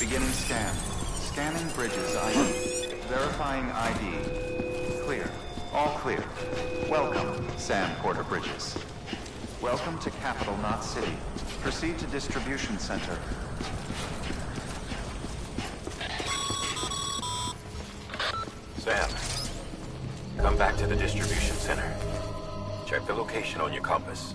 Beginning scan. Scanning Bridges ID. Verifying ID. Clear. All clear. Welcome, Sam Porter Bridges. Welcome to Capital Knot City. Proceed to Distribution Center. Sam, come back to the distribution center. Check the location on your compass.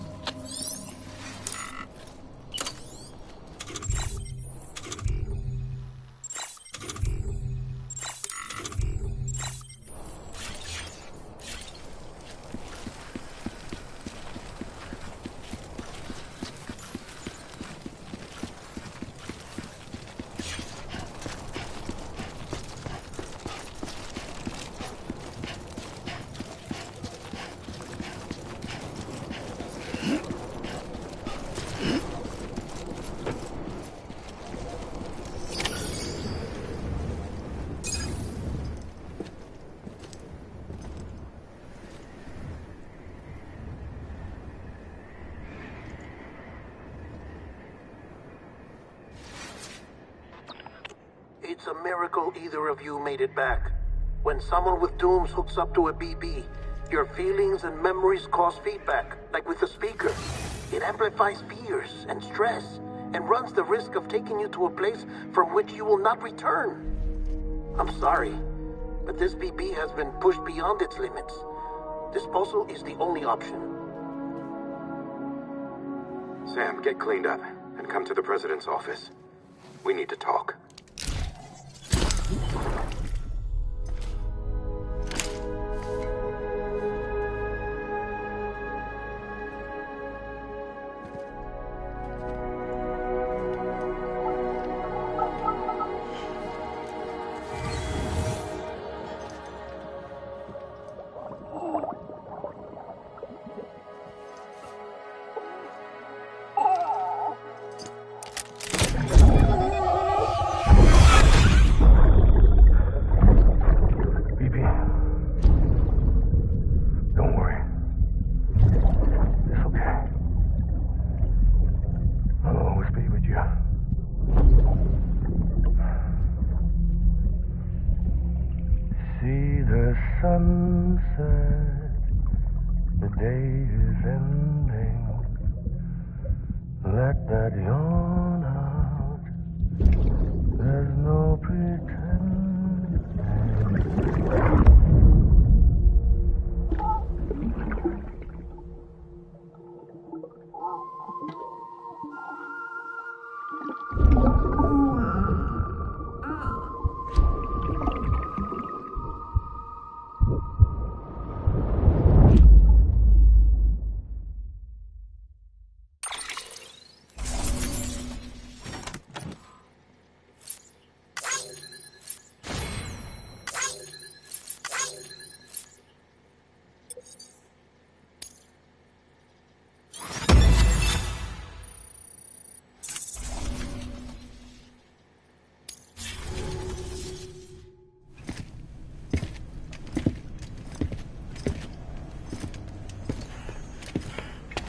It's a miracle either of you made it back. When someone with dooms hooks up to a BB, your feelings and memories cause feedback, like with the speaker. It amplifies fears and stress, and runs the risk of taking you to a place from which you will not return. I'm sorry, but this BB has been pushed beyond its limits. Disposal is the only option. Sam, get cleaned up and come to the President's office. We need to talk. Sunset, the day is ending. Let that yawn out. There's no pretending.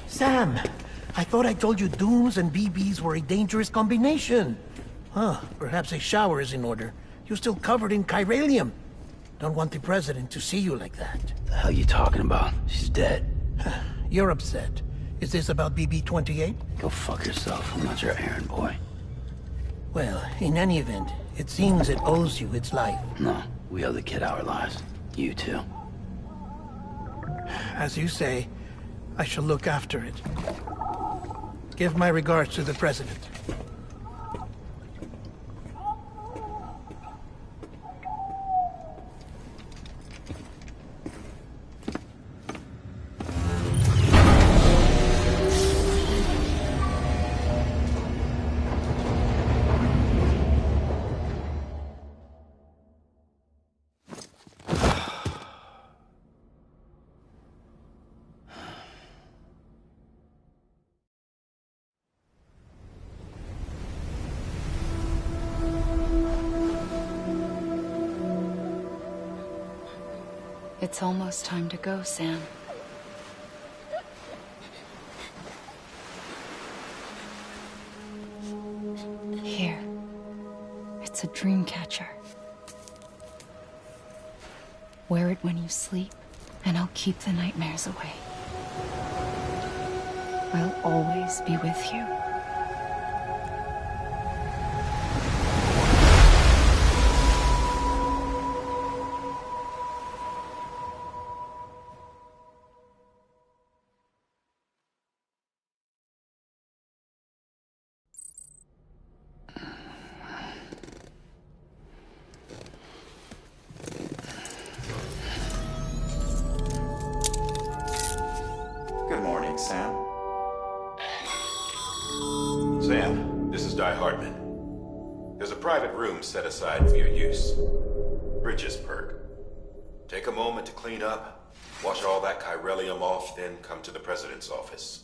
Sam, I thought I told you dooms and BBs were a dangerous combination. Huh, perhaps a shower is in order. You're still covered in chiralium. Don't want the President to see you like that. The hell you talking about? She's dead. You're upset. Is this about BB-28? Go fuck yourself. I'm not your errand boy. Well, in any event, it seems it owes you its life. No, we owe the kid our lives. You too. As you say, I shall look after it. Give my regards to the President. It's almost time to go, Sam. Here. It's a dream catcher. Wear it when you sleep, and I'll keep the nightmares away. I'll always be with you. Good morning, Sam. Sam, this is Di Hartman. There's a private room set aside for your use. Bridges perk. Take a moment to clean up, wash all that chiralium off, then come to the President's office.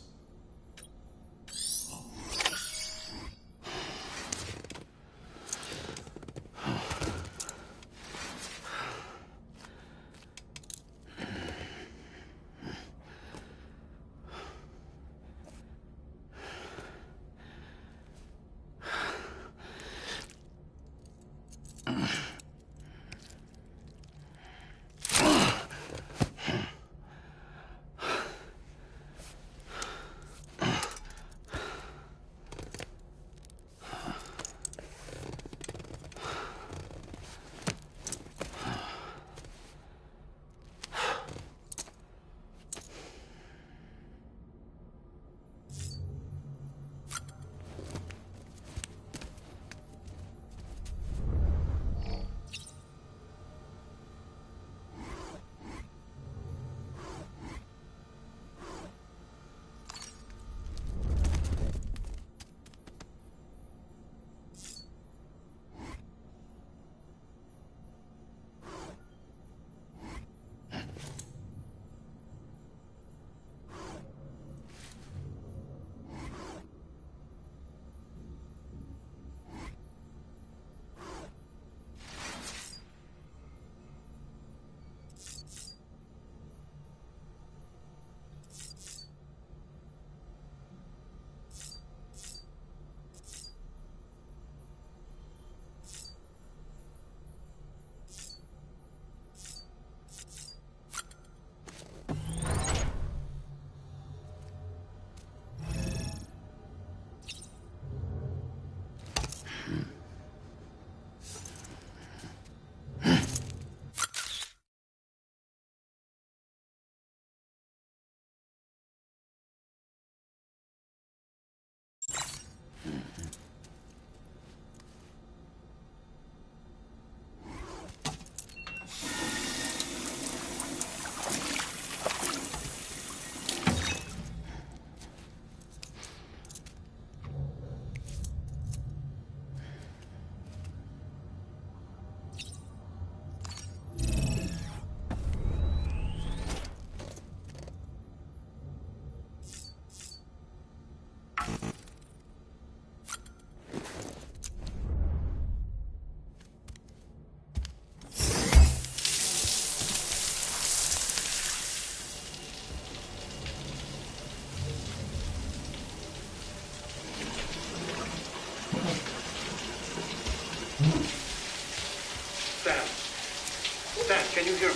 Sam, can you hear me?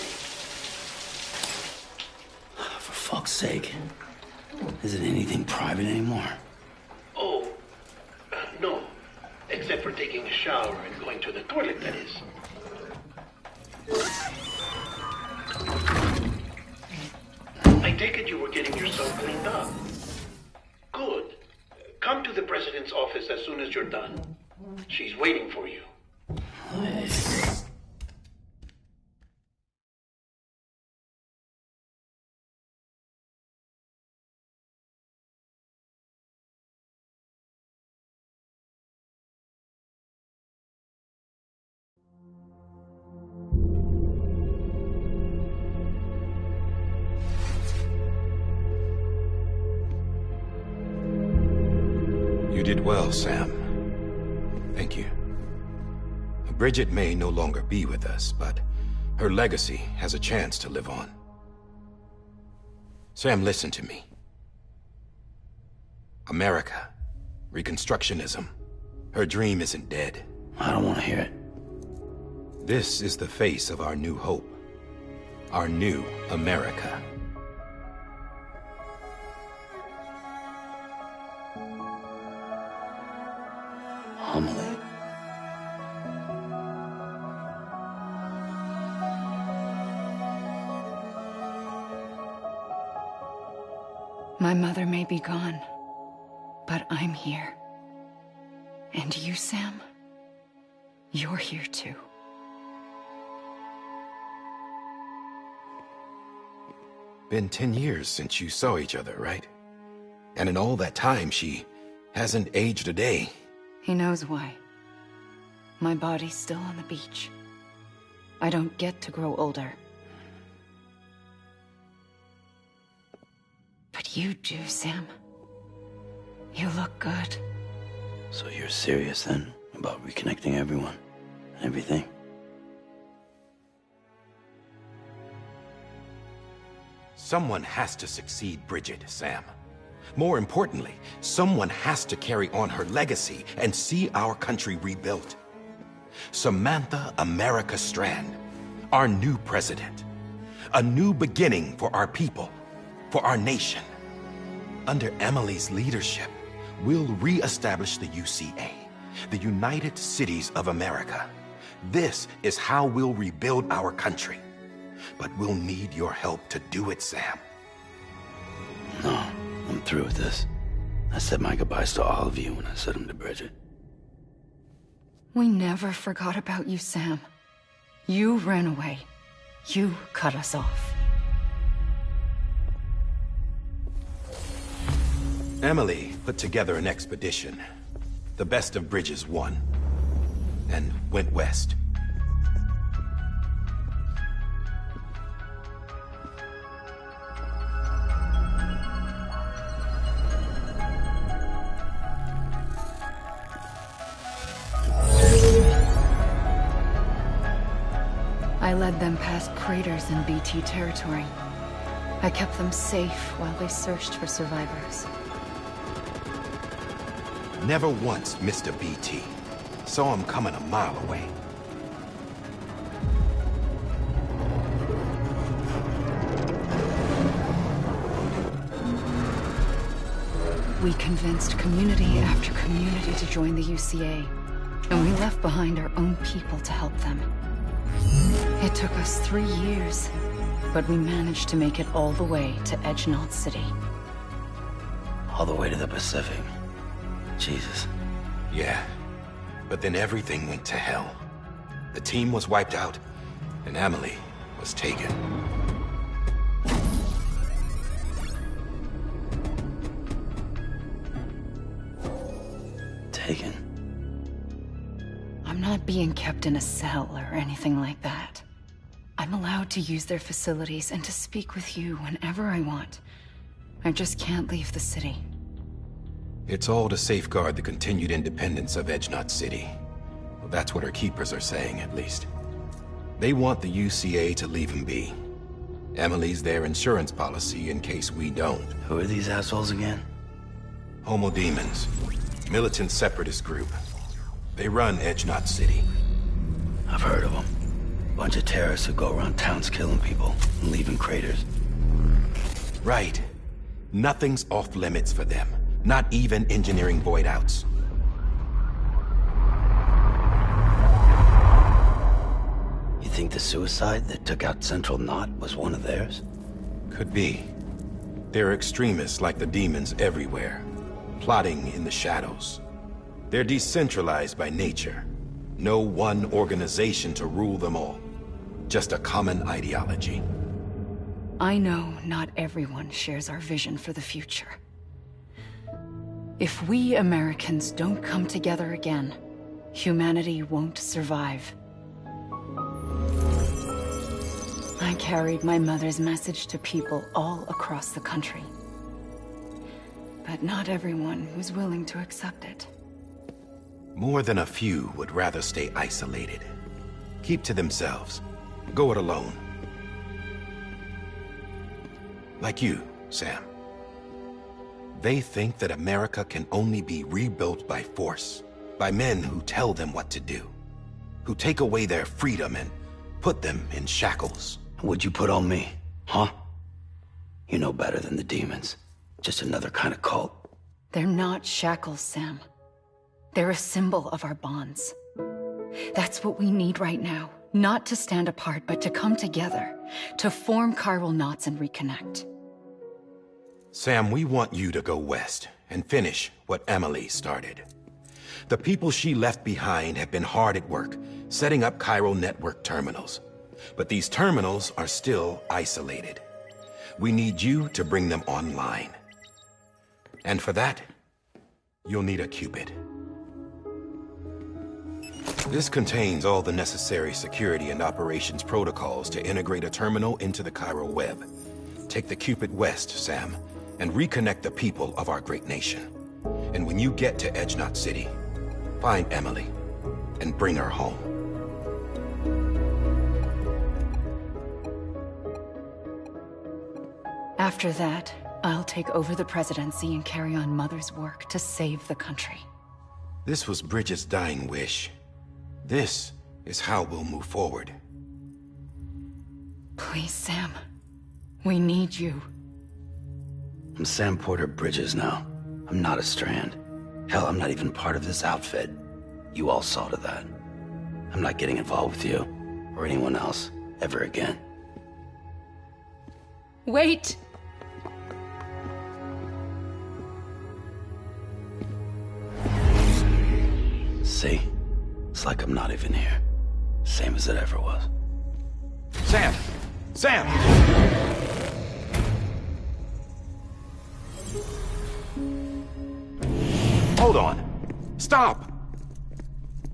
For fuck's sake. Is it anything private anymore? Oh, no. Except for taking a shower and going to the toilet, that is. I take it you were getting yourself cleaned up. Good. Come to the President's office as soon as you're done. She's waiting for you. You did well, Sam. Thank you. Bridget may no longer be with us, but her legacy has a chance to live on. Sam, listen to me. America, Reconstructionism, her dream isn't dead. I don't want to hear it. This is the face of our new hope. Our new America. Amelie. My mother may be gone, but I'm here. And you, Sam, you're here too. Been 10 years since you saw each other, right? And in all that time, she hasn't aged a day. He knows why. My body's still on the beach. I don't get to grow older. But you do, Sam. You look good. So you're serious then about reconnecting everyone and everything? Someone has to succeed Bridget, Sam. More importantly, someone has to carry on her legacy and see our country rebuilt. Samantha America Strand, our new president. A new beginning for our people, for our nation. Under Emily's leadership, we'll re-establish the UCA, the United Cities of America. This is how we'll rebuild our country. But we'll need your help to do it, Sam. No, I'm through with this. I said my goodbyes to all of you when I said them to Bridget. We never forgot about you, Sam. You ran away. You cut us off. Emily put together an expedition. The best of Bridges won. And went west. I led them past craters in BT territory. I kept them safe while they searched for survivors. Never once missed a BT. Saw him coming a mile away. We convinced community after community to join the UCA, and we left behind our own people to help them. It took us 3 years, but we managed to make it all the way to Edge Knot City. All the way to the Pacific. Jesus. Yeah, but then everything went to hell. The team was wiped out, and Emily was taken. Taken? I'm not being kept in a cell or anything like that. I'm allowed to use their facilities and to speak with you whenever I want. I just can't leave the city. It's all to safeguard the continued independence of Edge Knot City. Well, that's what our keepers are saying, at least. They want the UCA to leave him be. Emily's their insurance policy in case we don't. Who are these assholes again? Homo Demons. Militant separatist group. They run Edge Knot City. I've heard of them. Bunch of terrorists who go around towns killing people and leaving craters. Right. Nothing's off limits for them. Not even engineering void outs. You think the suicide that took out Central Knot was one of theirs? Could be. There are extremists like the demons everywhere, plotting in the shadows. They're decentralized by nature. No one organization to rule them all. Just a common ideology. I know not everyone shares our vision for the future. If we Americans don't come together again, humanity won't survive. I carried my mother's message to people all across the country. But not everyone was willing to accept it. More than a few would rather stay isolated. Keep to themselves. Go it alone. Like you, Sam. They think that America can only be rebuilt by force, by men who tell them what to do. who take away their freedom and put them in shackles. What'd you put on me, huh? You know better than the demons. Just another kind of cult. They're not shackles, Sam. They're a symbol of our bonds. That's what we need right now. Not to stand apart, but to come together. To form chiral knots and reconnect. Sam, we want you to go west and finish what Emily started. The people she left behind have been hard at work, setting up chiral network terminals. But these terminals are still isolated. We need you to bring them online. And for that, you'll need a qubit. This contains all the necessary security and operations protocols to integrate a terminal into the chiral web. Take the qubit west, Sam, and reconnect the people of our great nation. And when you get to Edge Knot City, find Emily and bring her home. After that, I'll take over the presidency and carry on Mother's work to save the country. This was Bridget's dying wish. This is how we'll move forward. Please, Sam. We need you. I'm Sam Porter Bridges now. I'm not a Strand. Hell, I'm not even part of this outfit. You all saw to that. I'm not getting involved with you, or anyone else, ever again. Wait! See? It's like I'm not even here. Same as it ever was. Sam! Sam! Hold on. Stop!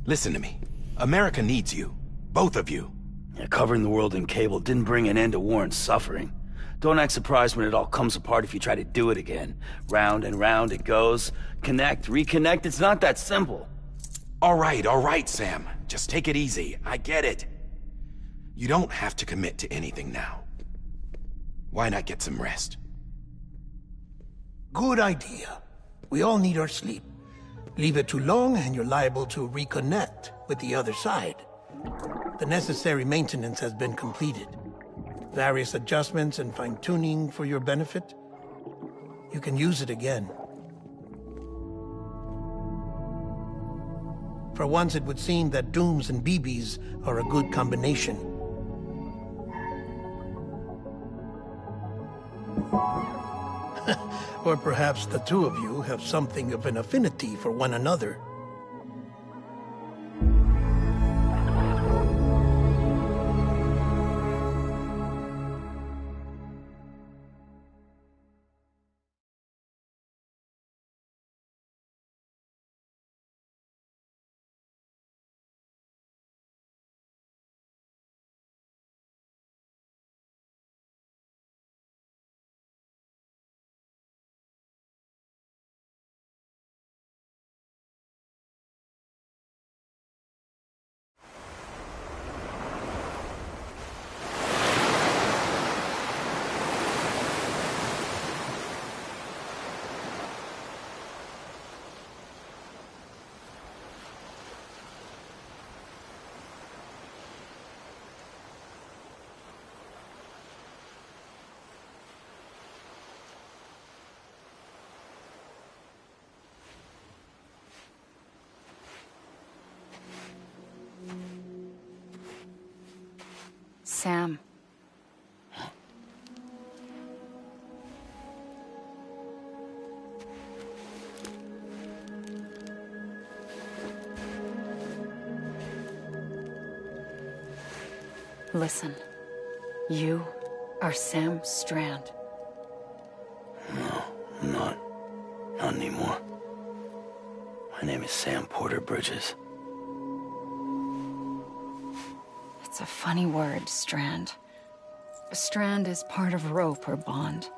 Listen to me. America needs you. Both of you. Yeah, covering the world in cable didn't bring an end to war and suffering. Don't act surprised when it all comes apart if you try to do it again. Round and round it goes. Connect, reconnect, it's not that simple. All right, Sam. Just take it easy. I get it. You don't have to commit to anything now. Why not get some rest? Good idea. We all need our sleep. Leave it too long and you're liable to reconnect with the other side. The necessary maintenance has been completed. Various adjustments and fine-tuning for your benefit. You can use it again. For once, it would seem that Dooms and BBs are a good combination. Or perhaps the two of you have something of an affinity for one another. Sam. Listen. You are Sam Strand. No, I'm not. Not anymore. My name is Sam Porter Bridges. It's a funny word, Strand. A strand is part of rope or bond,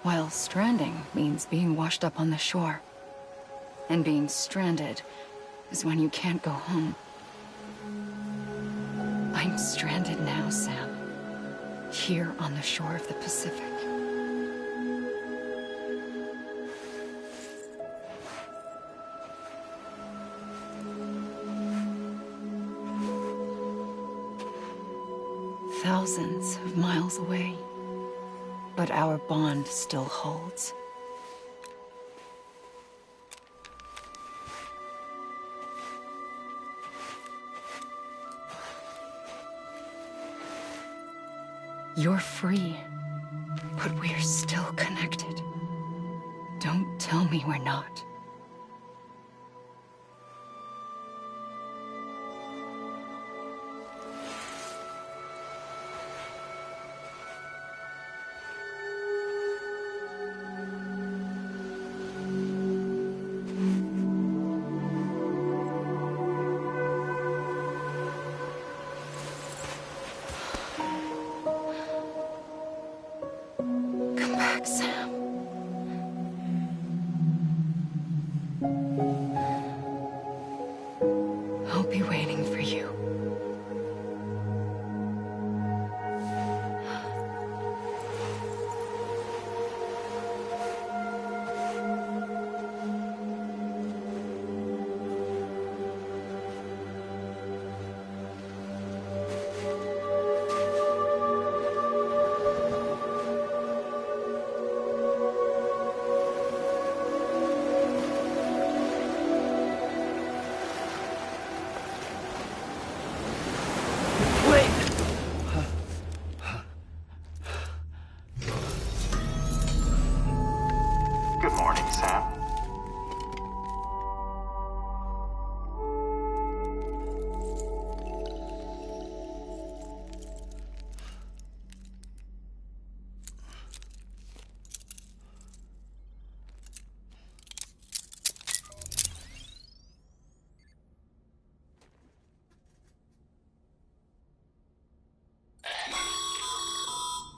while stranding means being washed up on the shore. And being stranded is when you can't go home. I'm stranded now, Sam. Here on the shore of the Pacific. thousands of miles away, but our bond still holds. You're free, but we're still connected. Don't tell me we're not. Come back, Sam. I'll be waiting for you. Good morning, Sam.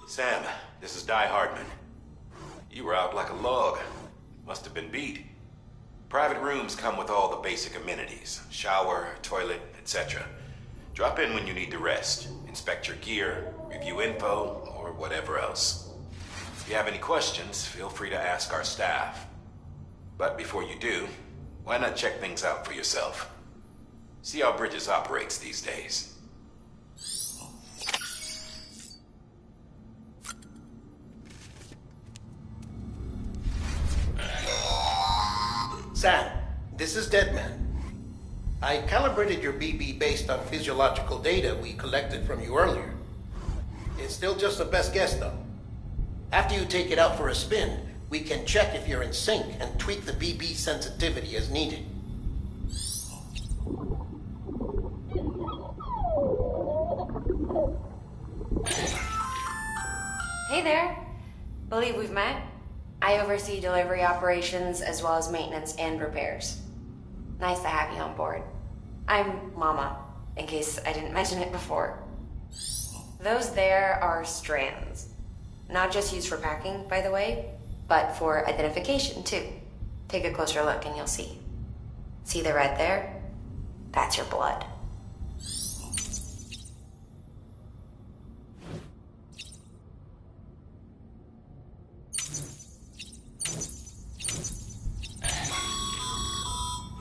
Sam, this is Die Hardman. You were out like a log. Must have been beat. Private rooms come with all the basic amenities. Shower, toilet, etc. Drop in when you need to rest. Inspect your gear, review info, or whatever else. If you have any questions, feel free to ask our staff. But before you do, why not check things out for yourself? See how Bridges operates these days. Sam, this is Deadman. I calibrated your BB based on physiological data we collected from you earlier. It's still just a best guess, though. After you take it out for a spin, we can check if you're in sync and tweak the BB sensitivity as needed. Hey there. Believe we've met. I oversee delivery operations as well as maintenance and repairs. Nice to have you on board. I'm Mama, in case I didn't mention it before. Those there are strands. Not just used for packing, by the way, but for identification too. Take a closer look and you'll see. See the red there? That's your blood.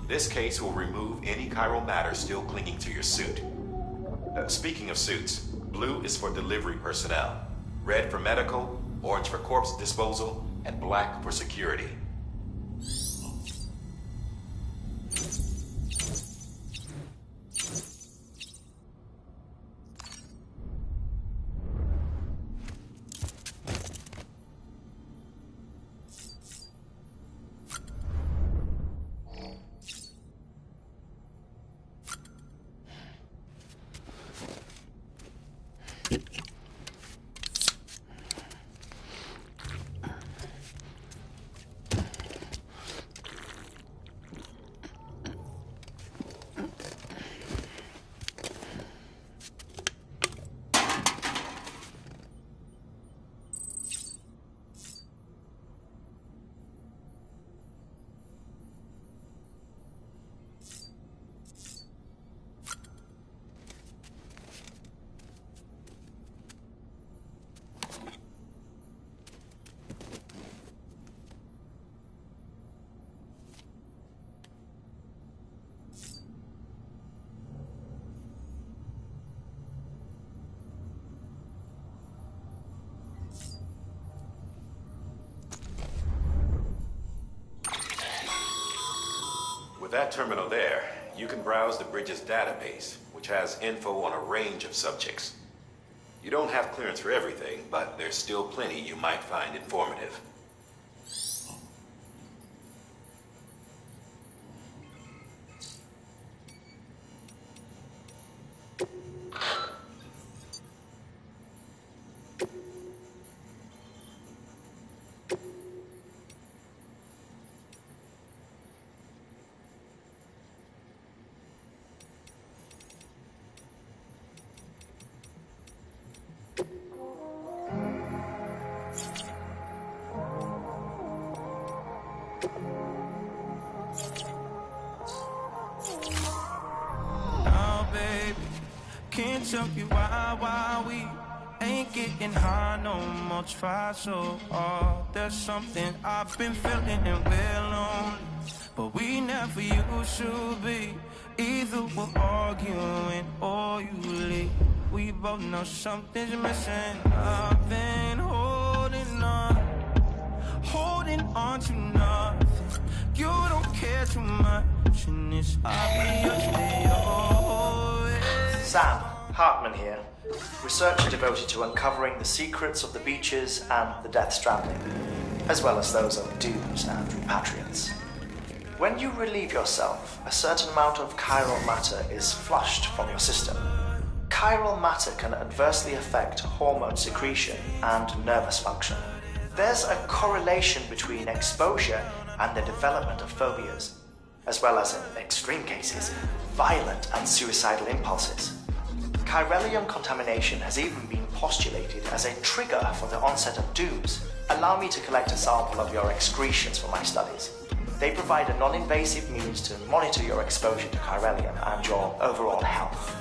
This case will remove any chiral matter still clinging to your suit. Speaking of suits, blue is for delivery personnel, red for medical, orange for corpse disposal, and black for security. With that terminal there, you can browse the bridge's database, which has info on a range of subjects. You don't have clearance for everything, but there's still plenty you might find informative. Can't tell you why we ain't getting high no more. Try so hard. There's something I've been feeling and we're lonely, but we never used to be. Either we're arguing or you leave. We both know something's missing. I've been holding on to nothing. You don't care too much, and it's obvious that you're Sam, Hartman here, researcher devoted to uncovering the secrets of the Beaches and the Death Stranding, as well as those of Dooms and Repatriants. When you relieve yourself, a certain amount of chiral matter is flushed from your system. Chiral matter can adversely affect hormone secretion and nervous function. There's a correlation between exposure and the development of phobias, as well as, in extreme cases, violent and suicidal impulses. Chiralium contamination has even been postulated as a trigger for the onset of Dooms. Allow me to collect a sample of your excretions for my studies. They provide a non-invasive means to monitor your exposure to chiralium and your overall health.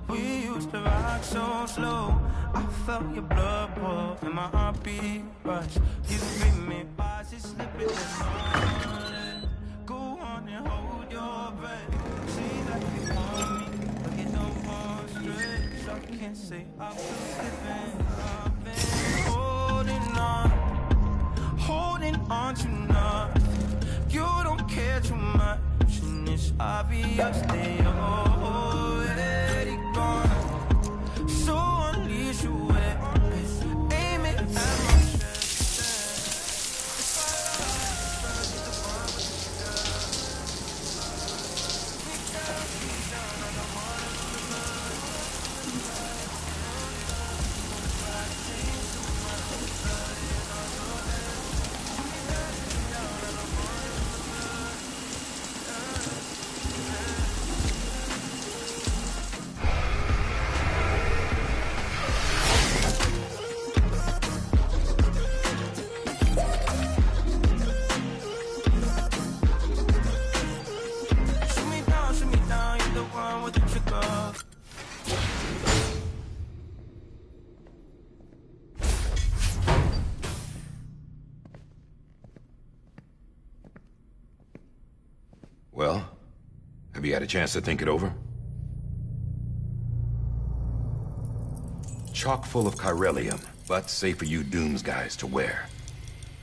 We used to rock so slow. I felt your blood boil and my heartbeat rush. You beat me by slipping and go on and hold your breath. See that you want me, but you don't want straight. So I can't say I've been holding on to nothing. You don't care too much, and it's obvious that you're already gone. So unleash your weapon, aim it at my Well, have you had a chance to think it over? Chock full of chiralium, but safe for you Dooms guys to wear.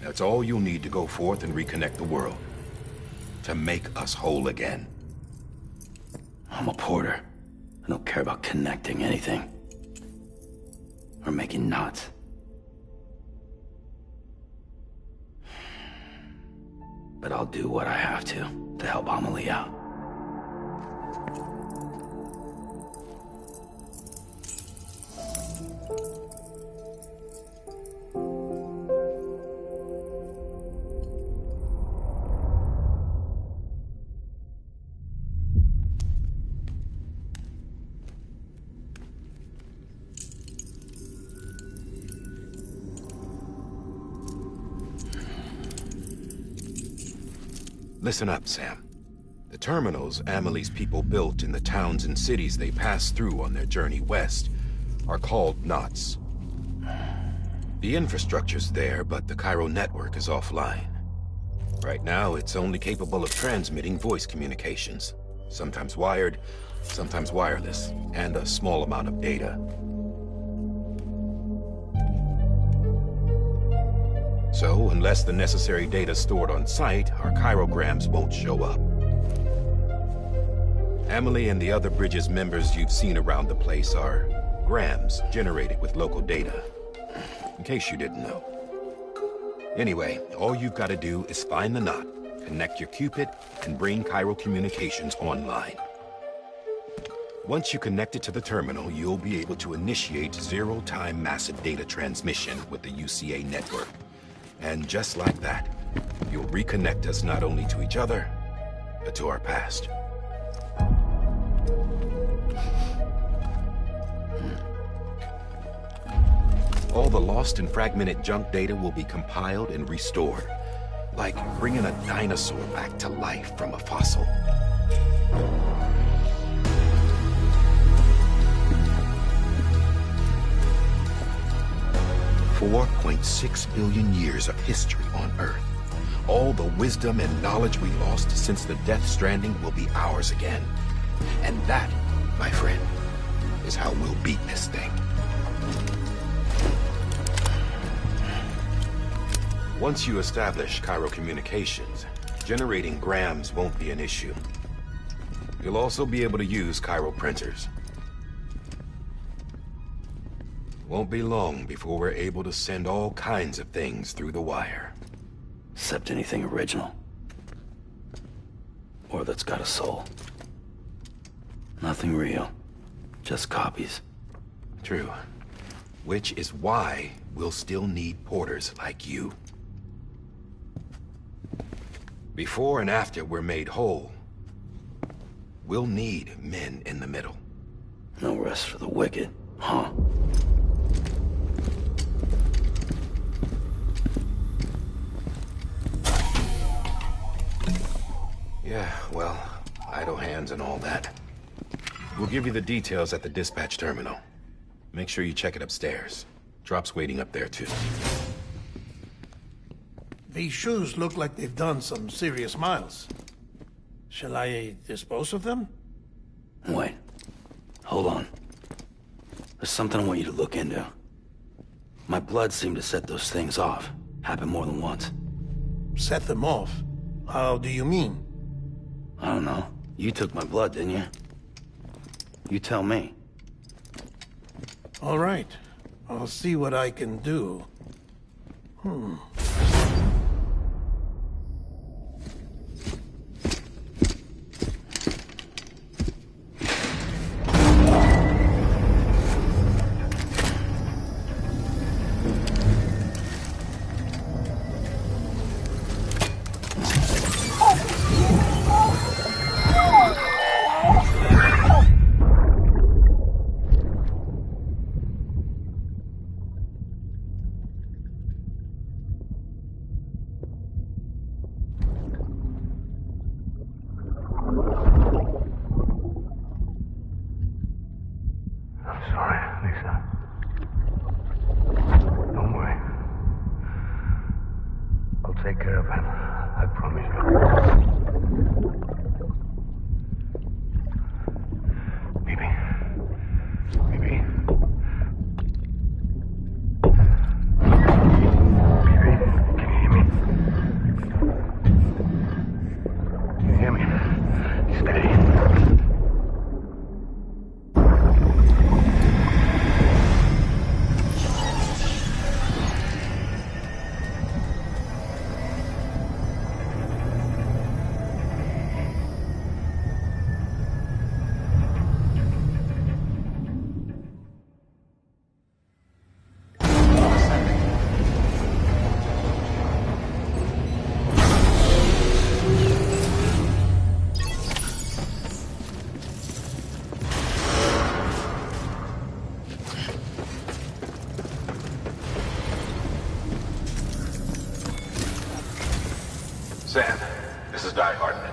That's all you'll need to go forth and reconnect the world. To make us whole again. I'm a porter. I don't care about connecting anything. Or making knots. But I'll do what I have to help Amelie out. Listen up, Sam. The terminals Amelie's people built in the towns and cities they passed through on their journey west are called knots. The infrastructure's there, but the Cairo network is offline. Right now, it's only capable of transmitting voice communications. Sometimes wired, sometimes wireless, and a small amount of data. So, unless the necessary data is stored on site, our chirograms won't show up. Amelie and the other Bridges members you've seen around the place are grams generated with local data. In case you didn't know. Anyway, all you've got to do is find the knot, connect your Cupid, and bring Chiral Communications online. Once you connect it to the terminal, you'll be able to initiate zero-time massive data transmission with the UCA network. And just like that, you'll reconnect us not only to each other, but to our past. All the lost and fragmented junk data will be compiled and restored, like bringing a dinosaur back to life from a fossil. $4.6 billion years of history on Earth. All the wisdom and knowledge we lost since the Death Stranding will be ours again. And that, my friend, is how we'll beat this thing. Once you establish Chiral Communications, generating grams won't be an issue. You'll also be able to use chiral printers. Won't be long before we're able to send all kinds of things through the wire. Except anything original. Or that's got a soul. Nothing real. Just copies. True. Which is why we'll still need porters like you. Before and after we're made whole, we'll need men in the middle. No rest for the wicked, huh? Yeah, well, idle hands and all that. We'll give you the details at the dispatch terminal. Make sure you check it upstairs. Drop's waiting up there, too. These shoes look like they've done some serious miles. Shall I dispose of them? Wait. Hold on. There's something I want you to look into. My blood seemed to set those things off. Happened more than once. Set them off? How do you mean? I don't know. You took my blood, didn't you? You tell me. All right. I'll see what I can do. Take care of him. I promise you. Bibi. Bibi. Bibi, can you hear me? Can you hear me? Steady. Sam, this is Die Hardman.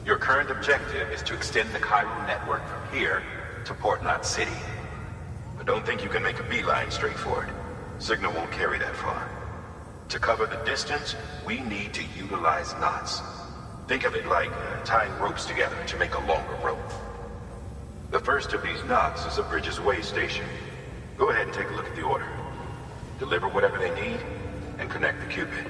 Your current objective is to extend the Chiral network from here to Port Knot City. But don't think you can make a beeline straight for it. Signal won't carry that far. To cover the distance, we need to utilize knots. Think of it like tying ropes together to make a longer rope. The first of these knots is a Bridges Way station. Go ahead and take a look at the order. Deliver whatever they need, and connect the Cupid.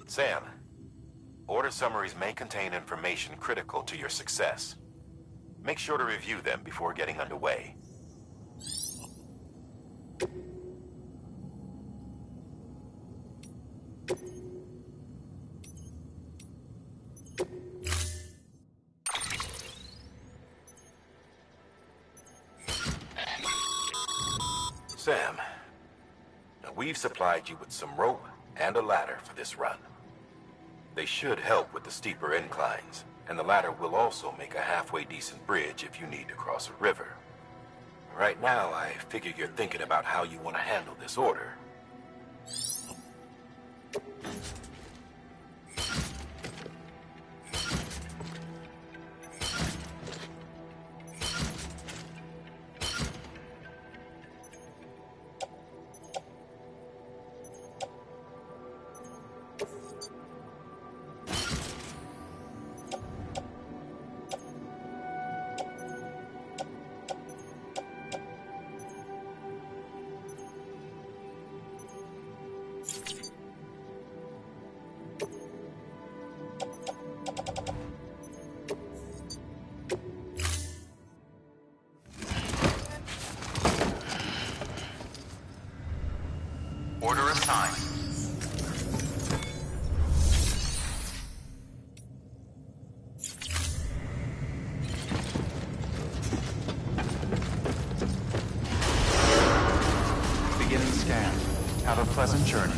Sam, order summaries may contain information critical to your success. Make sure to review them before getting underway. Sam, we've supplied you with some rope and a ladder for this run. They should help with the steeper inclines, and the ladder will also make a halfway decent bridge if you need to cross a river. Right now, I figure you're thinking about how you want to handle this order. Order assigned. Beginning scan. Have a pleasant journey.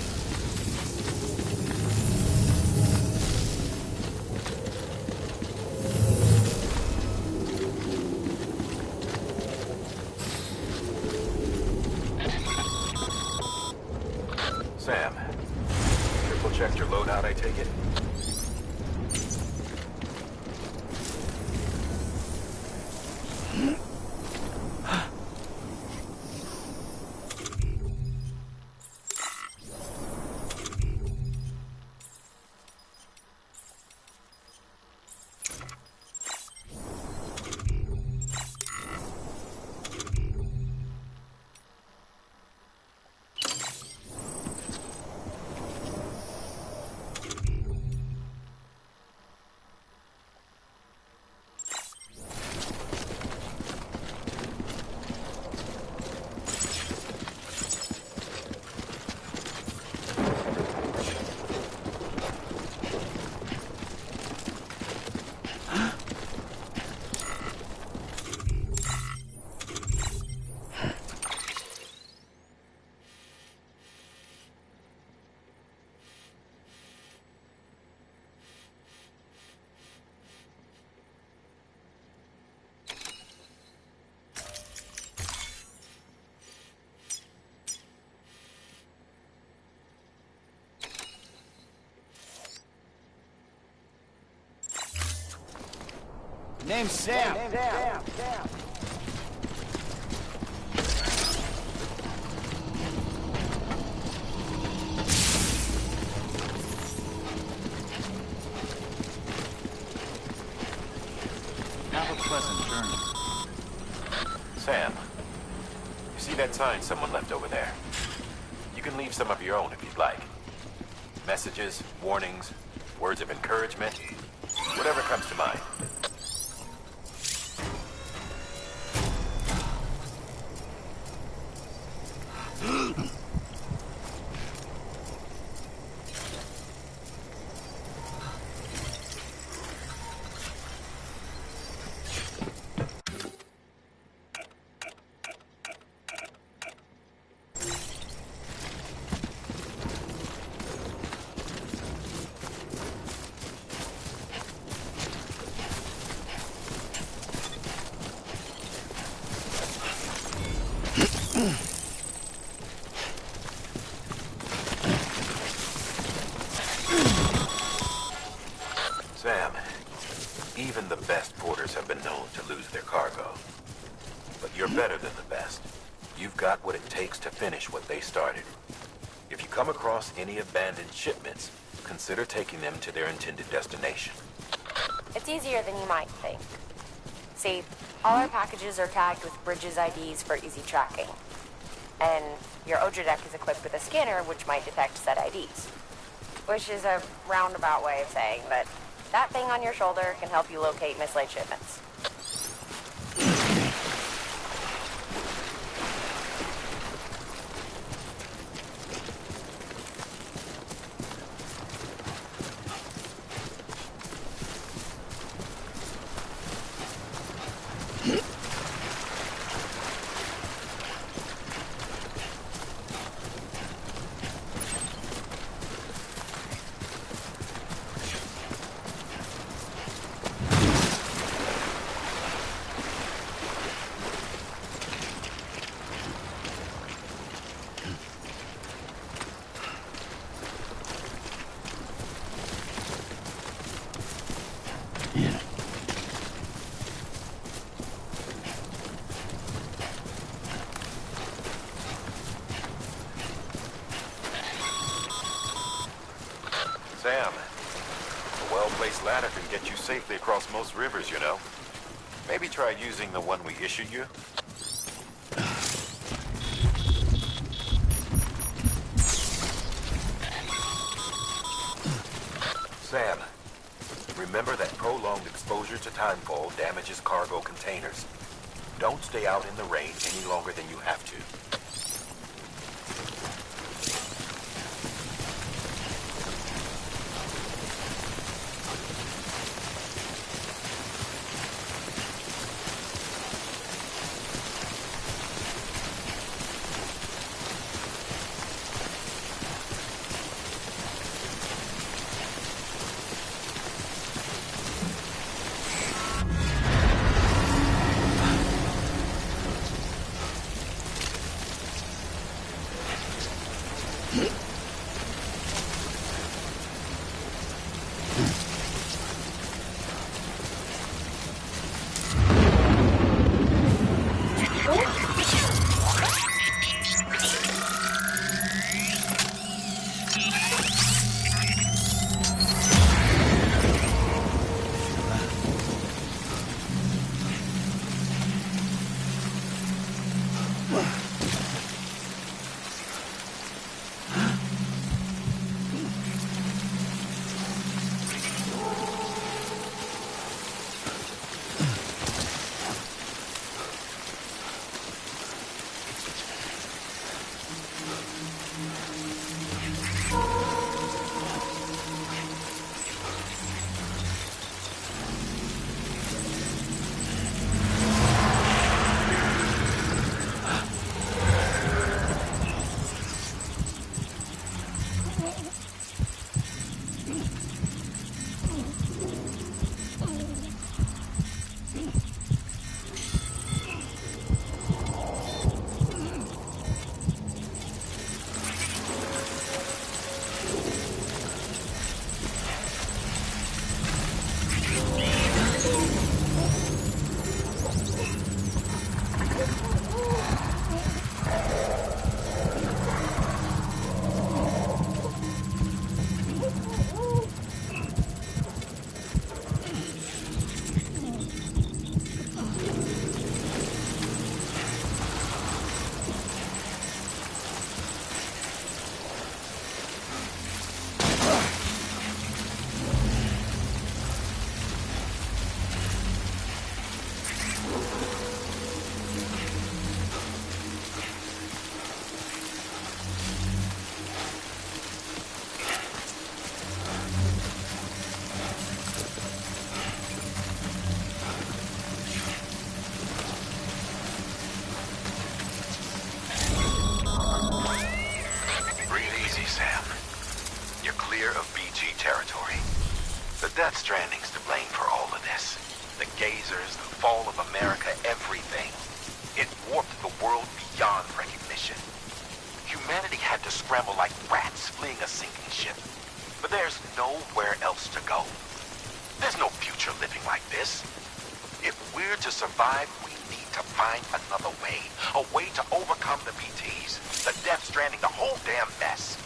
Sam, triple checked your loadout, I take it? Name's Sam. Have a pleasant journey. Sam, you see that sign someone left over there? You can leave some of your own if you'd like. Messages, warnings, words of encouragement, whatever comes to mind. Sam, even the best porters have been known to lose their cargo. But you're better than the best. You've got got what it takes to finish what they started. If you come across any abandoned shipments, consider taking them to their intended destination. It's easier than you might think. See, all our packages are tagged with Bridges IDs for easy tracking. And your Odra deck is equipped with a scanner which might detect said IDs. Which is a roundabout way of saying that that thing on your shoulder can help you locate mislaid shipments. Sam, a well-placed ladder can get you safely across most rivers, you know. Maybe try using the one we issued you. Sam, remember that prolonged exposure to timefall damages cargo containers. Don't stay out in the rain any longer than you have to. Death Stranding's to blame for all of this. The gazers, the fall of America, everything. It warped the world beyond recognition. Humanity had to scramble like rats fleeing a sinking ship. But there's nowhere else to go. There's no future living like this. If we're to survive, we need to find another way. A way to overcome the BTs. The Death Stranding, the whole damn mess.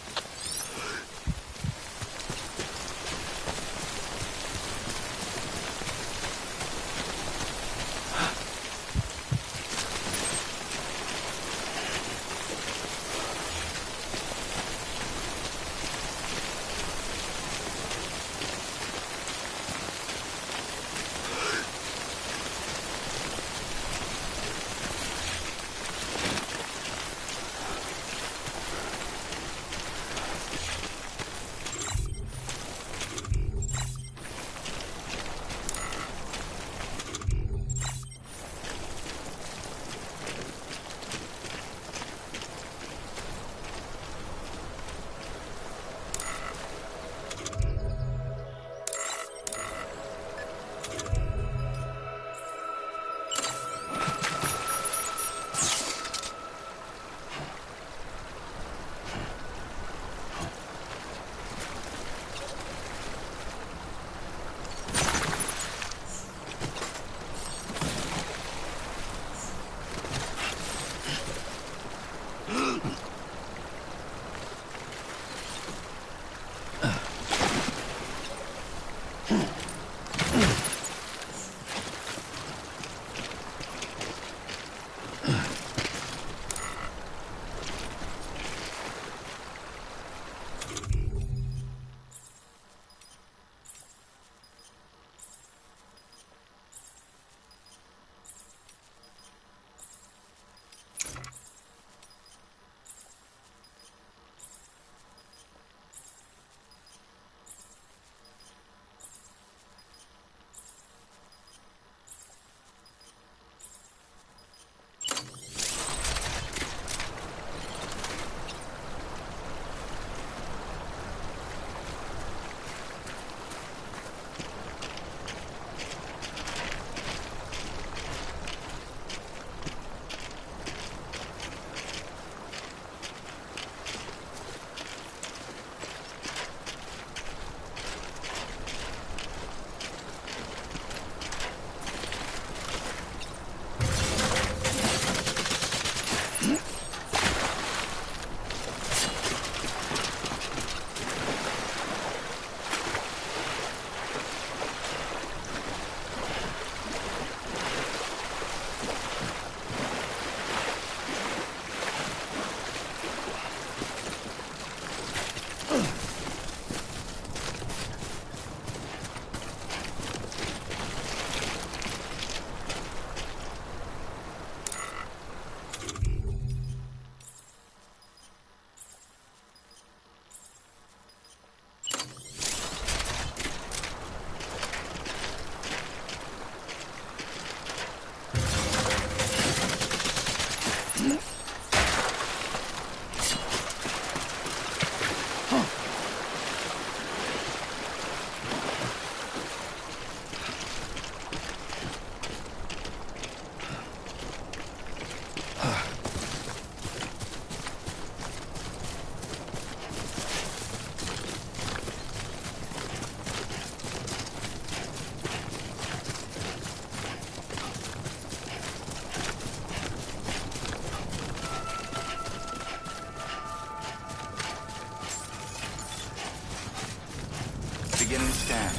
Beginning scan.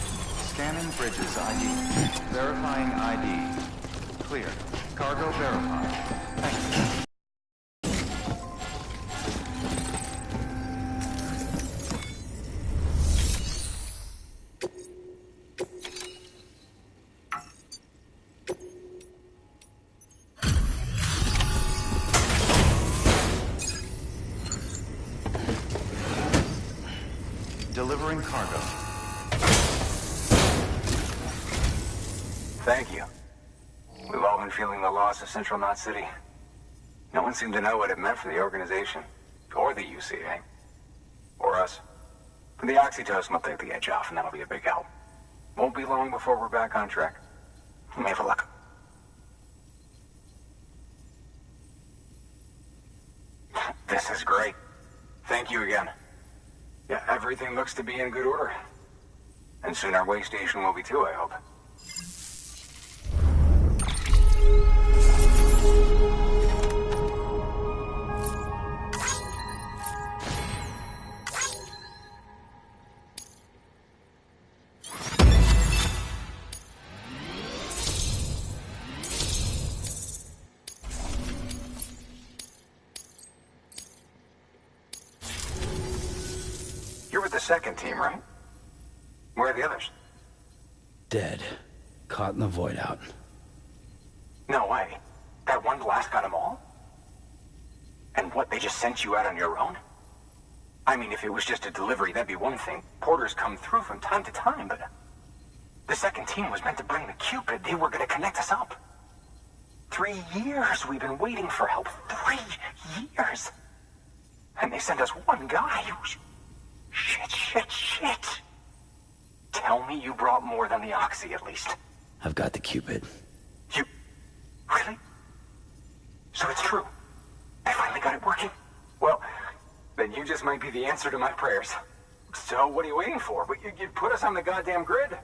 Scanning bridges ID. Verifying ID. Clear. Cargo verified. Thanks. Delivering cargo. Thank you. We've all been feeling the loss of Central Knot City. No one seemed to know what it meant for the organization, or the UCA, or us. The oxytocin will take the edge off, and that'll be a big help. Won't be long before we're back on track. We may have luck. This is great. Thank you again. Yeah, everything looks to be in good order. And soon our way station will be too, I hope. You're with the second team, right? Where are the others? Dead. Caught in the void out. No way. That one blast got them all? And what, they just sent you out on your own? I mean, if it was just a delivery, that'd be one thing. Porters come through from time to time, but... The second team was meant to bring the Cupid. They were gonna connect us up. 3 years we've been waiting for help. 3 years! And they sent us one guy. Shit. Tell me you brought more than the Oxy, at least. I've got the Cupid. You... Really? So it's true. I finally got it working. Well, then you just might be the answer to my prayers. So what are you waiting for? You put us on the goddamn grid.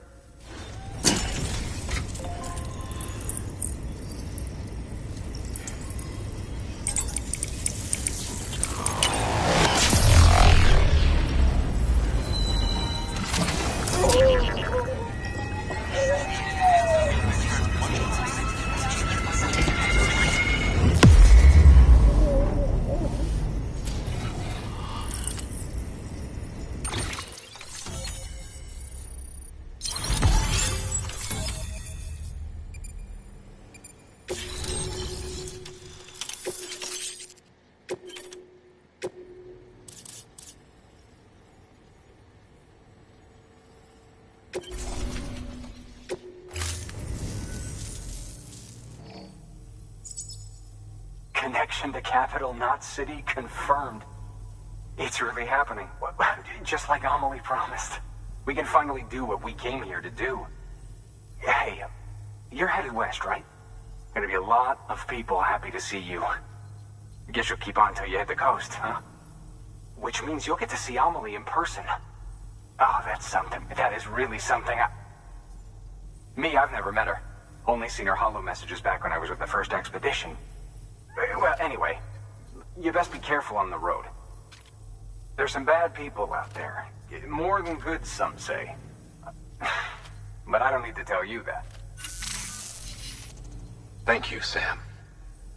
Connection to Capital Knot City confirmed. It's really happening. Just like Amelie promised. We can finally do what we came here to do. Hey, you're headed west, right? Gonna be a lot of people happy to see you. Guess you'll keep on till you hit the coast, huh? Which means you'll get to see Amelie in person. Oh, that's something. That is really something. I've never met her. Only seen her holo messages back when I was with the first expedition. Well, anyway, you best be careful on the road. There's some bad people out there. More than good, some say. But I don't need to tell you that. Thank you, Sam.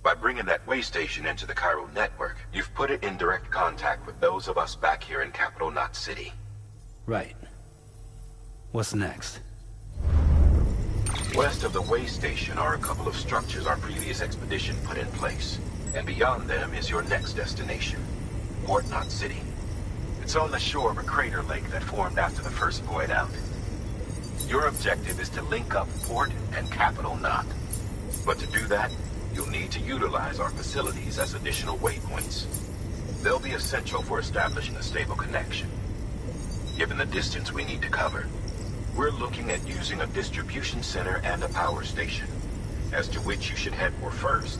By bringing that way station into the Cairo network, you've put it in direct contact with those of us back here in Capital Knot City. Right. What's next? West of the way station are a couple of structures our previous expedition put in place. And beyond them is your next destination, Port Knot City. It's on the shore of a crater lake that formed after the first void out. Your objective is to link up Port and Capital Knot. But to do that, you'll need to utilize our facilities as additional waypoints. They'll be essential for establishing a stable connection. Given the distance we need to cover, we're looking at using a distribution center and a power station, as to which you should head for first.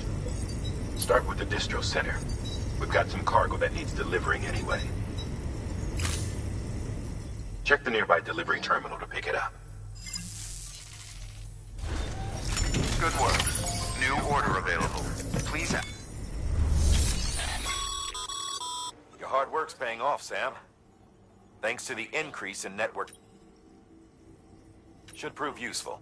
Start with the distro center. We've got some cargo that needs delivering anyway. Check the nearby delivery terminal to pick it up. Good work. New order available. Please... Your hard work's paying off, Sam. Thanks to the increase in network... Should prove useful.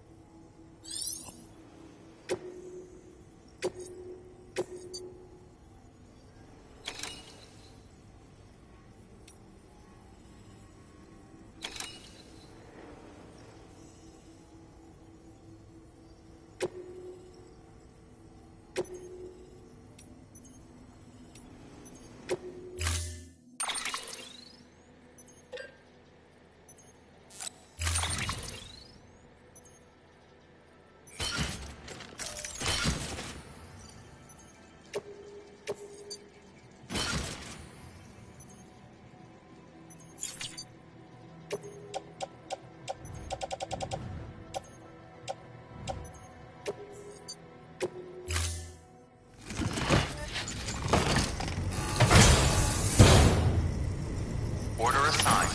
Order assigned.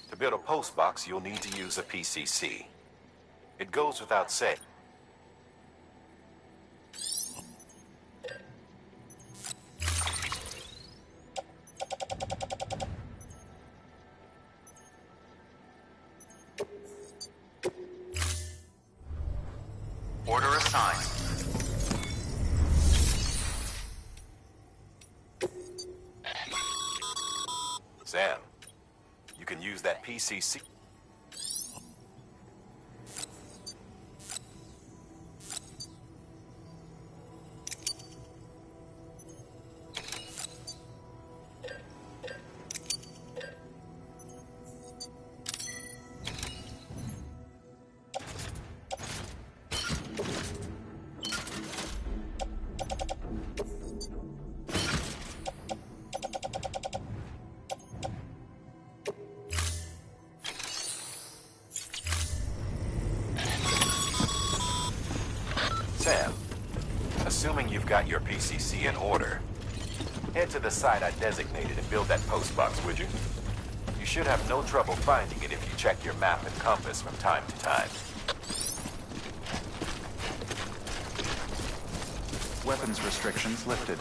To build a post box, you'll need to use a PCC. It goes without saying. Sam, you can use that PCC. Sam, assuming you've got your PCC in order, head to the site I designated and build that post box, would you? You should have no trouble finding it if you check your map and compass from time to time. Weapons restrictions lifted.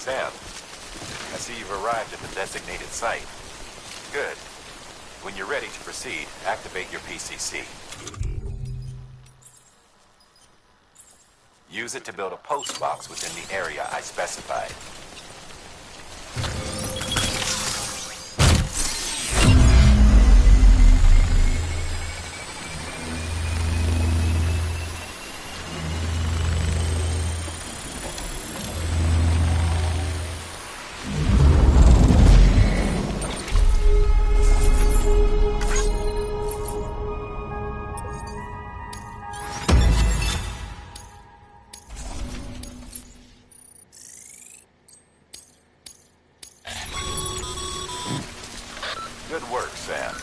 Sam, I see you've arrived at the designated site. Good. When you're ready to proceed, activate your PCC. Use it to build a post box within the area I specified. Good work, Sam.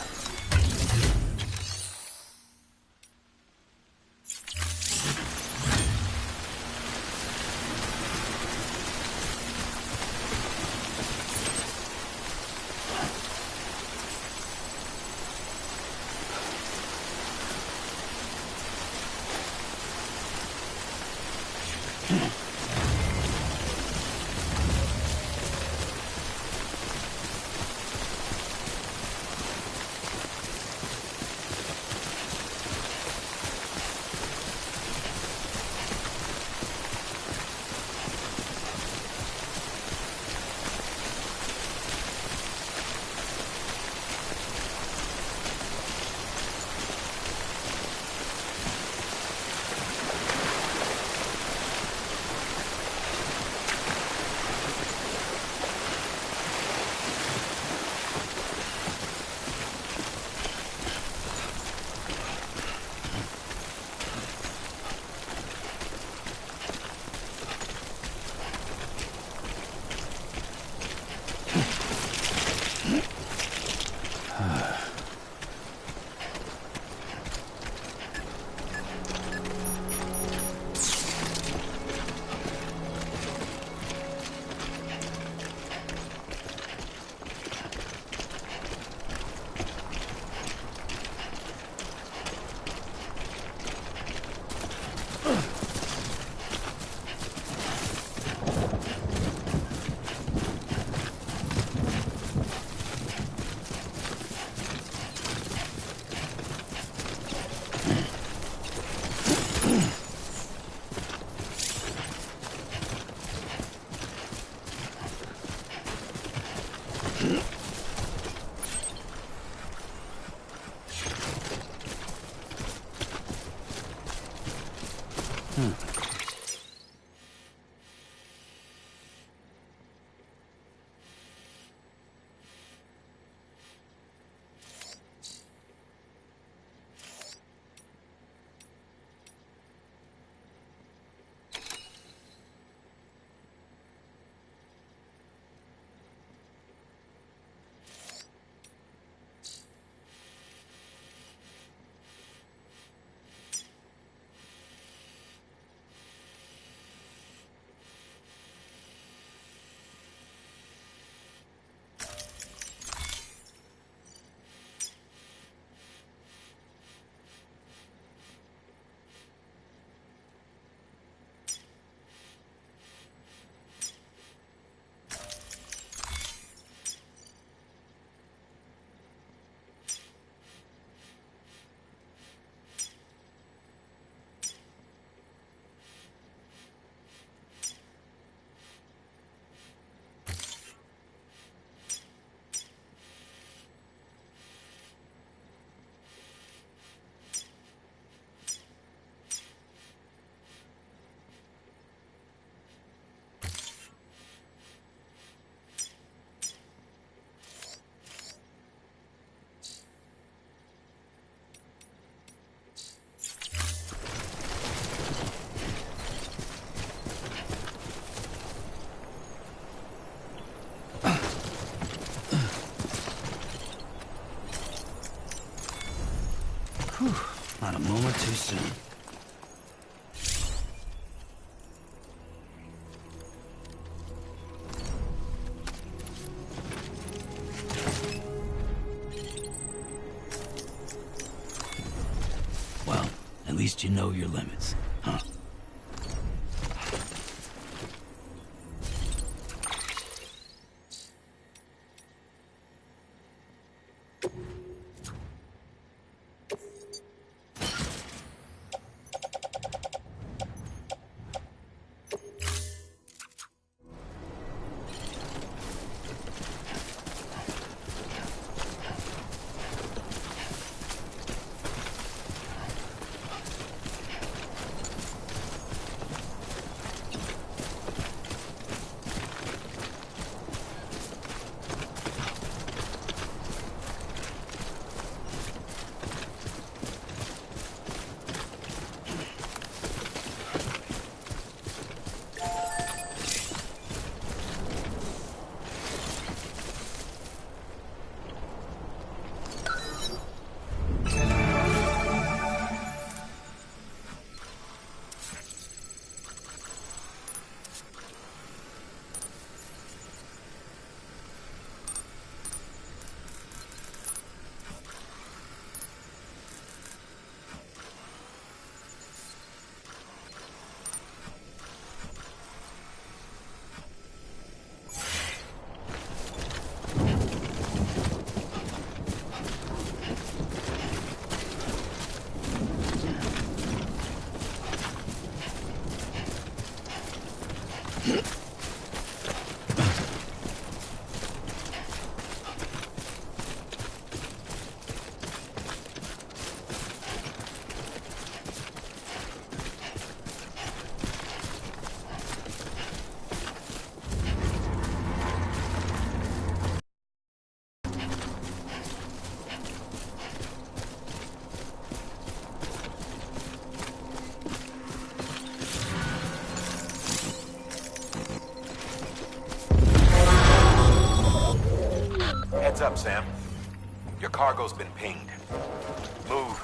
least you know your limits, huh? Heads up, Sam. Your cargo's been pinged. Move.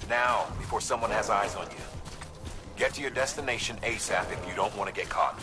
Now, before someone has eyes on you. Get to your destination ASAP if you don't want to get caught.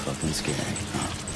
Fucking scary, huh?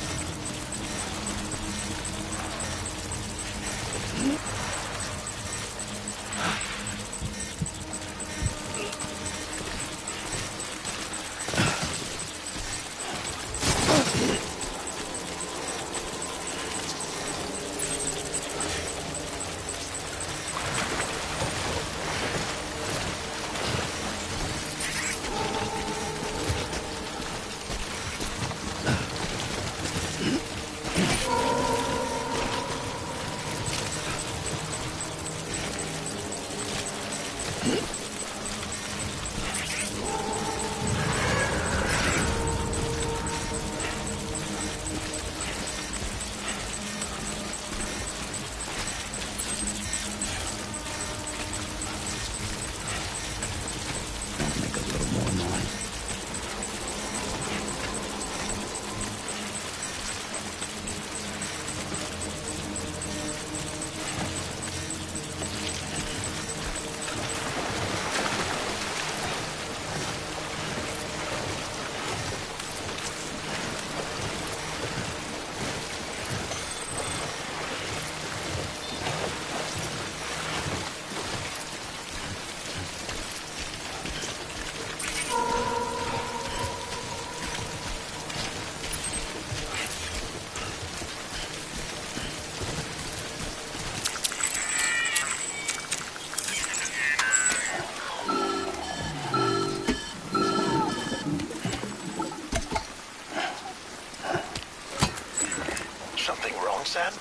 Sam?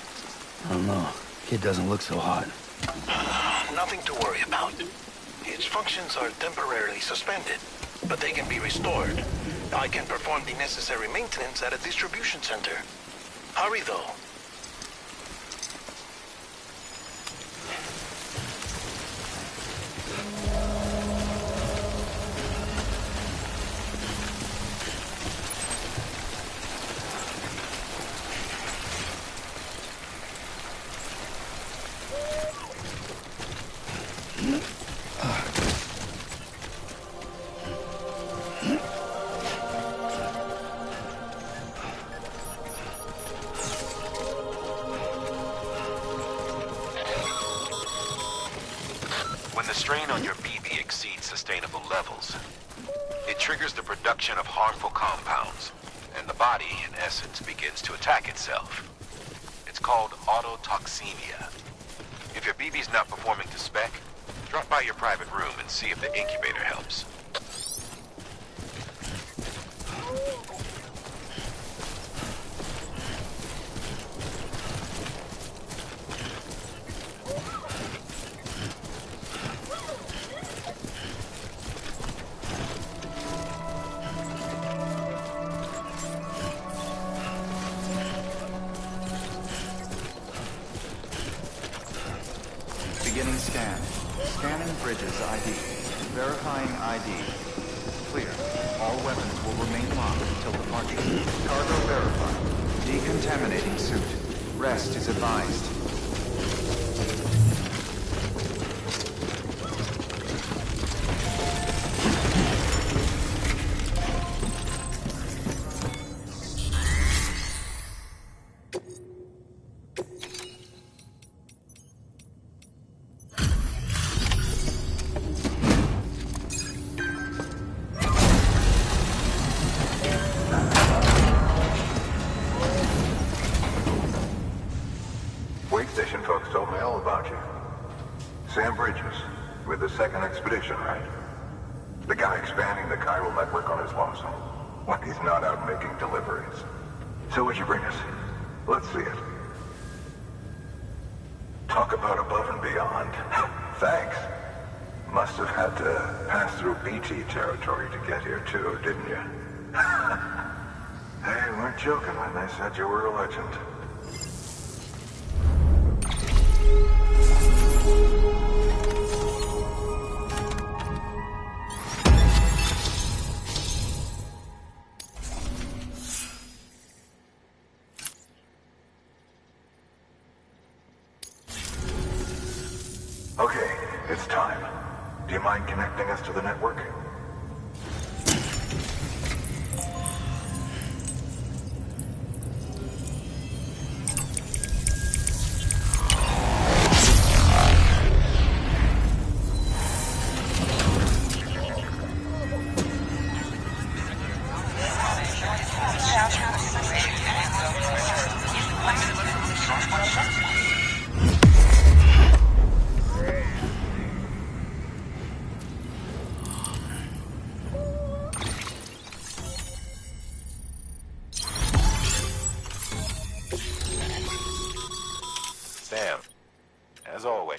I don't know. Kid doesn't look so hot. Nothing to worry about. Its functions are temporarily suspended, but they can be restored. I can perform the necessary maintenance at a distribution center. Hurry, though. strain on your BB exceeds sustainable levels. It triggers the production of harmful compounds, and the body, in essence, begins to attack itself. It's called autotoxemia. If your BB's not performing to spec, drop by your private room and see if the incubator helps. Beginning scan. Scanning Bridges ID. Verifying ID. Clear. All weapons will remain locked until departure. Cargo verified. Decontaminating suit. Rest is advised. Station folks told me all about you. Sam Bridges, with the second expedition, right? The guy expanding the chiral network on his lonesome. When he's not out making deliveries. So what'd you bring us? Let's see it. Talk about above and beyond. Thanks. Must have had to pass through BT territory to get here too, didn't you? They weren't joking when they said you were a legend. Okay, it's time. Do you mind connecting us to the network? Sam, as always.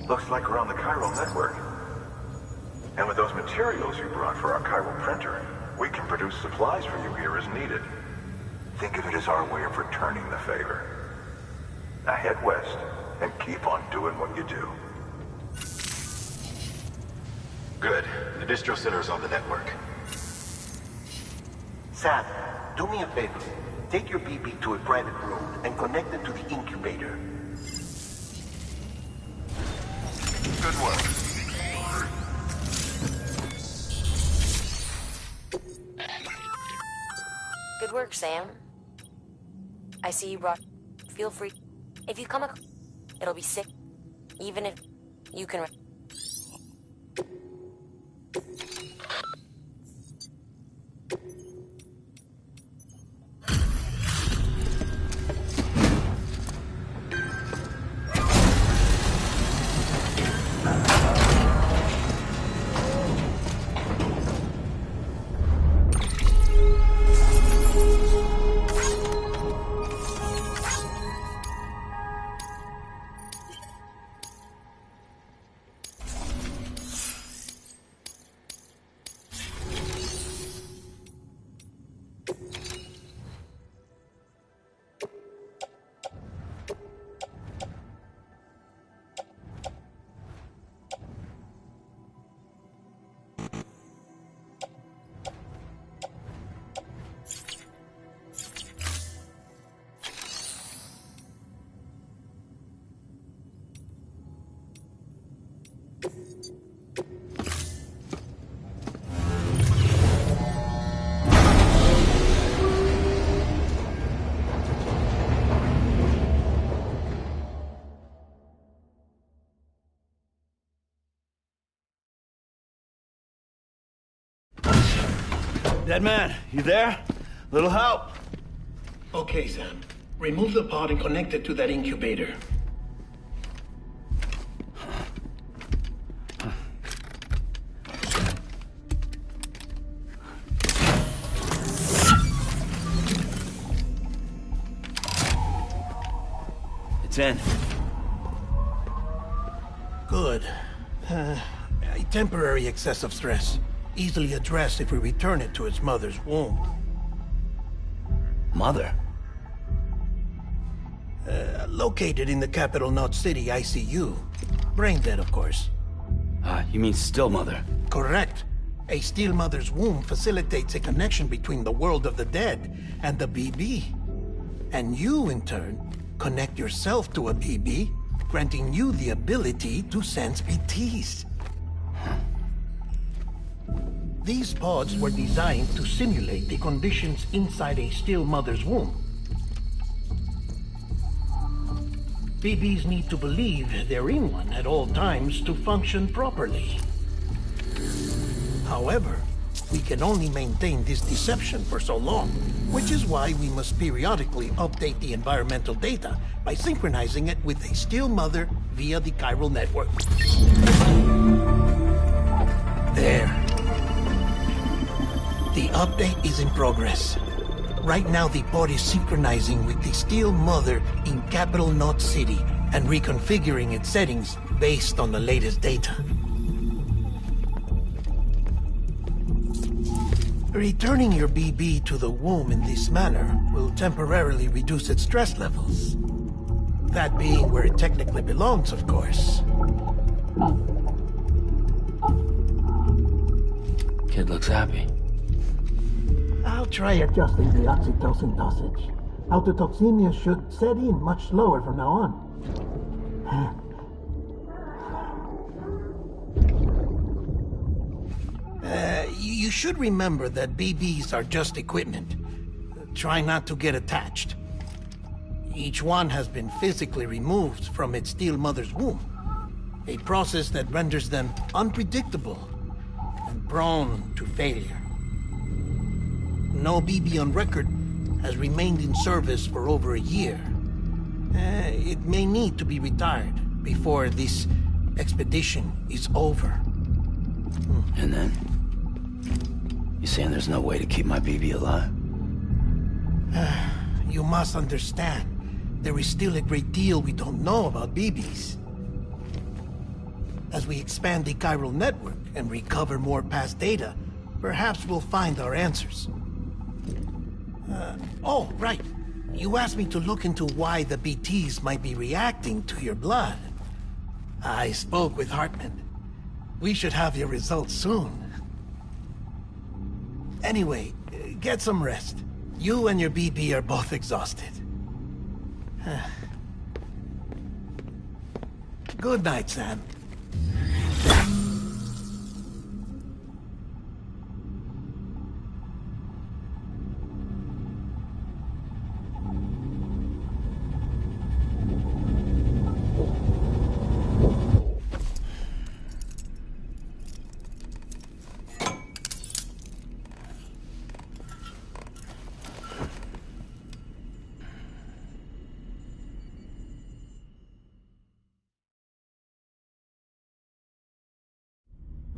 Looks like we're on the chiral network. And with those materials you brought for our chiral printer, we can produce supplies for you here as needed. Think of it as our way of returning the favor. Now head west and keep on doing what you do. Good. The distro center's on the network. Sam, do me a favor. Take your BB to a private room and connect it to the incubator. Good work. Good work, Sam. I see you brought... Feel free. If you come across... It'll be sick. Even if you can... Dead man, you there? Little help? Okay, Sam. Remove the pod and connect it to that incubator. It's in. Good. A temporary excessive stress. Easily addressed if we return it to its mother's womb. Mother? Located in the capital Knot City ICU. Brain dead, of course. You mean still mother? Correct. A still mother's womb facilitates a connection between the world of the dead and the BB. And you, in turn, connect yourself to a BB, granting you the ability to sense BTs. These pods were designed to simulate the conditions inside a still mother's womb. BBs need to believe they're in one at all times to function properly. However, we can only maintain this deception for so long, which is why we must periodically update the environmental data by synchronizing it with a still mother via the chiral network. There. The update is in progress. Right now, the pod is synchronizing with the still mother in capital Knot City and reconfiguring its settings based on the latest data. Returning your BB to the womb in this manner will temporarily reduce its stress levels. That being where it technically belongs, of course. Kid looks happy. I'll try adjusting the oxytocin dosage. Autotoxemia should set in much slower from now on. You should remember that BBs are just equipment. Try not to get attached. Each one has been physically removed from its still mother's womb. A process that renders them unpredictable and prone to failure. No BB on record has remained in service for over a year. It may need to be retired before this expedition is over. And then? You saying there's no way to keep my BB alive? You must understand, there is still a great deal we don't know about BBs. As we expand the chiral network and recover more past data, perhaps we'll find our answers. Oh, right. You asked me to look into why the BTs might be reacting to your blood. I spoke with Hartman. We should have your results soon. Anyway, get some rest. You and your BB are both exhausted. Good night, Sam.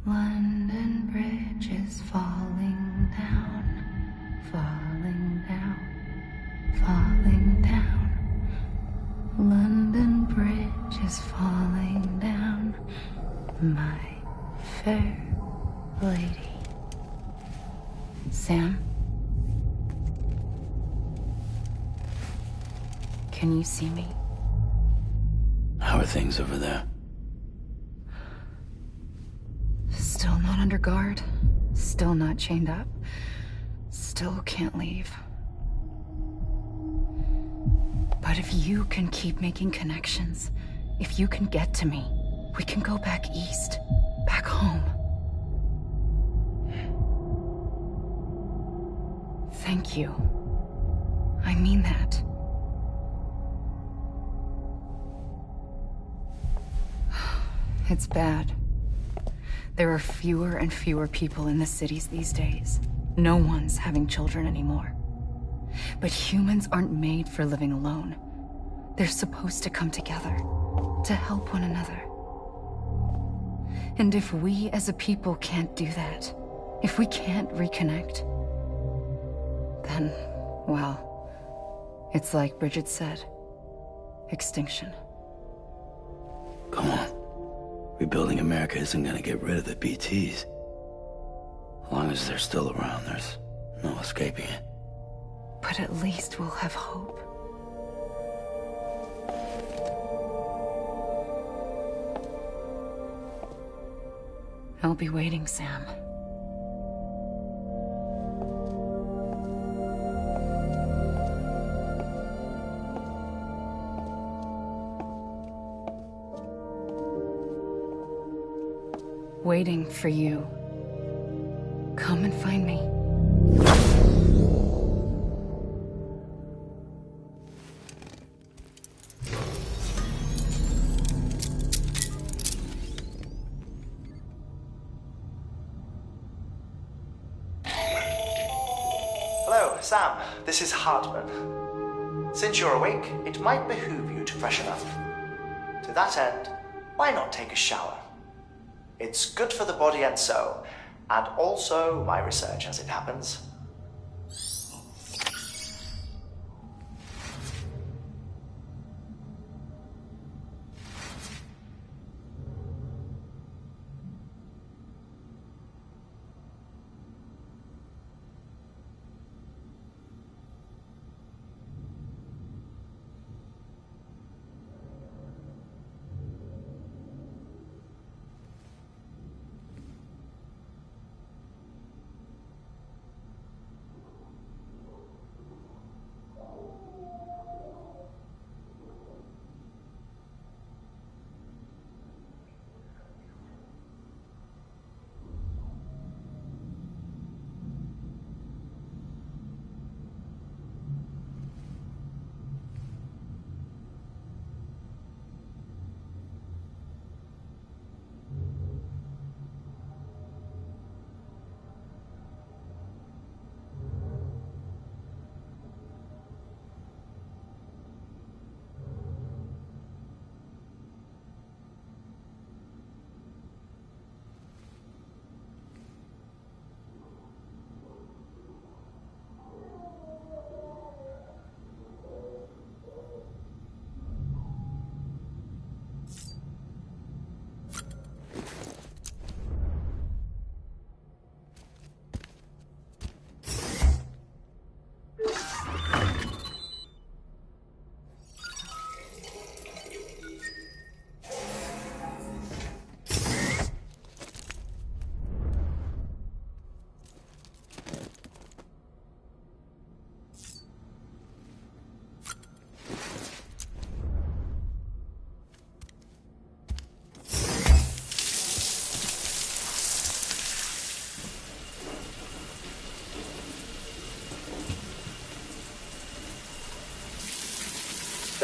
London Bridge is falling down, falling down, falling down. London Bridge is falling down, my fair lady. Sam? Can you see me? How are things over there? Still not under guard. Still not chained up. Still can't leave. But if you can keep making connections, if you can get to me, we can go back east. Back home. Thank you. I mean that. It's bad. There are fewer and fewer people in the cities these days. No one's having children anymore. But humans aren't made for living alone. They're supposed to come together, to help one another. And if we as a people can't do that, if we can't reconnect, then, well, it's like Bridget said, extinction. Come on. Rebuilding America isn't gonna get rid of the BTs. As long as they're still around, there's no escaping it. But at least we'll have hope. I'll be waiting, Sam. Waiting for you. Come and find me. Hello, Sam. This is Hartman. Since you're awake, it might behoove you to freshen up. To that end, why not take a shower? It's good for the body and soul, and also my research as it happens.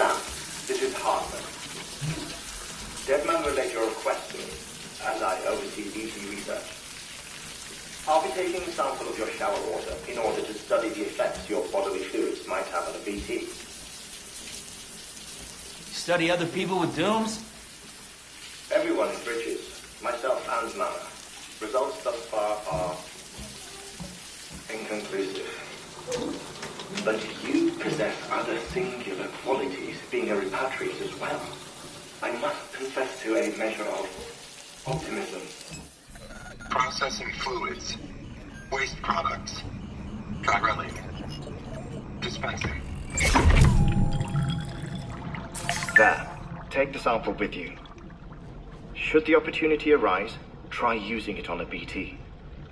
Sam, this is Hartman. Deadman relayed your request to me, as I oversee BT research. I'll be taking a sample of your shower water in order to study the effects your bodily fluids might have on a BT. Study other people with dooms? Everyone in Bridges, myself and Mama. Results thus far are inconclusive. But you possess other singular qualities, being a repatriate as well. I must confess to a measure of optimism. Processing fluids. Waste products. Chirelli. Dispensing. There. Take the sample with you. Should the opportunity arise, try using it on a BT.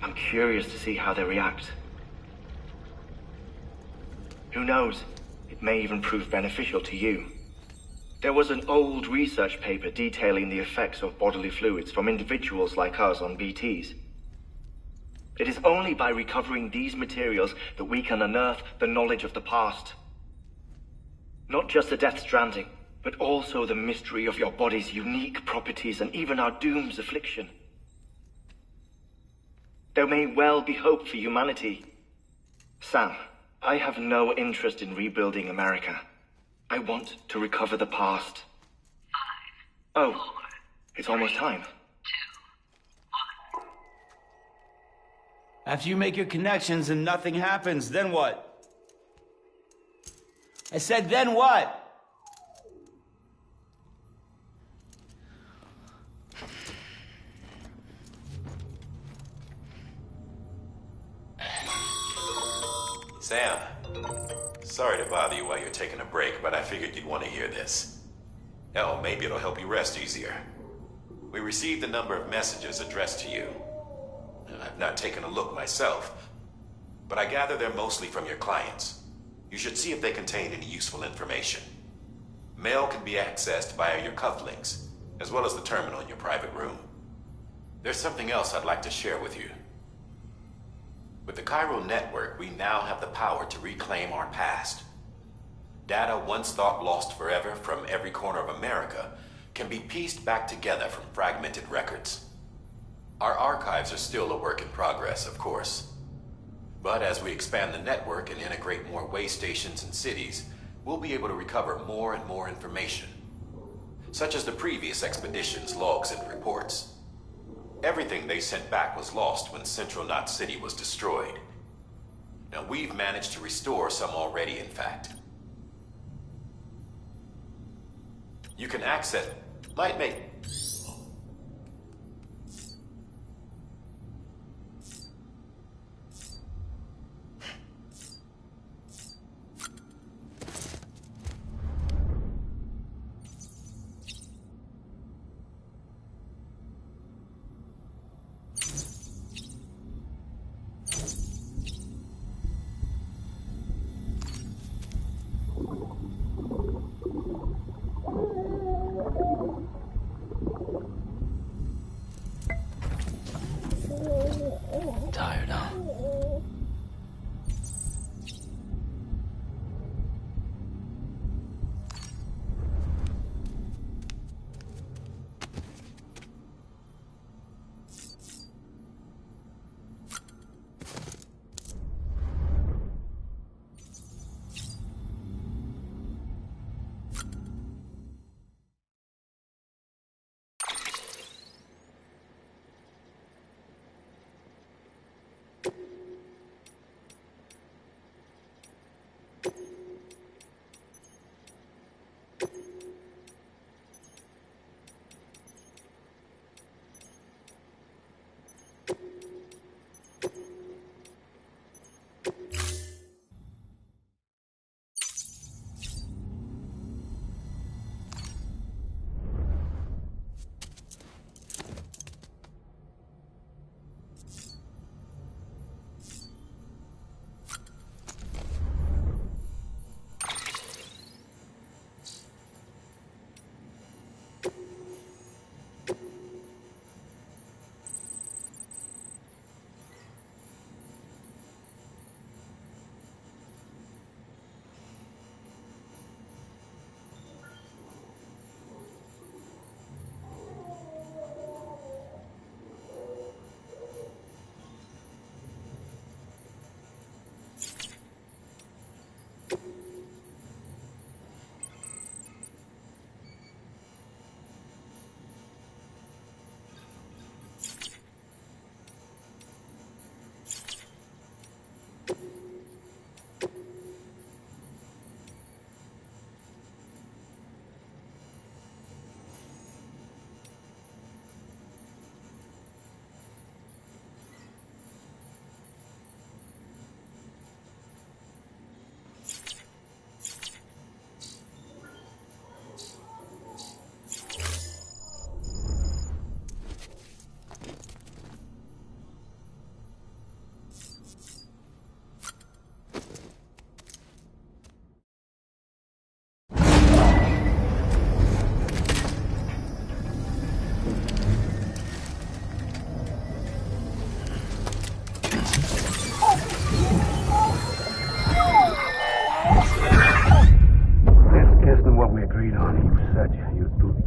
I'm curious to see how they react. Who knows? It may even prove beneficial to you. There was an old research paper detailing the effects of bodily fluids from individuals like us on BTs. It is only by recovering these materials that we can unearth the knowledge of the past. Not just the Death Stranding, but also the mystery of your body's unique properties and even our doom's affliction. There may well be hope for humanity. Sam, I have no interest in rebuilding America. I want to recover the past. 5, 4, oh, it's almost time. 2, 1. After you make your connections and nothing happens, then what? I said, then what? Sam, sorry to bother you while you're taking a break, but I figured you'd want to hear this. Hell, maybe it'll help you rest easier. We received a number of messages addressed to you. I've not taken a look myself, but I gather they're mostly from your clients. You should see if they contain any useful information. Mail can be accessed via your cufflinks, as well as the terminal in your private room. There's something else I'd like to share with you. With the Chiral Network, we now have the power to reclaim our past. Data once thought lost forever from every corner of America can be pieced back together from fragmented records. Our archives are still a work in progress, of course. But as we expand the network and integrate more way stations and cities, we'll be able to recover more and more information, such as the previous expedition's logs and reports. Everything they sent back was lost when Central Knot City was destroyed. Now, we've managed to restore some already, in fact. You can access... Might make... Tired, huh?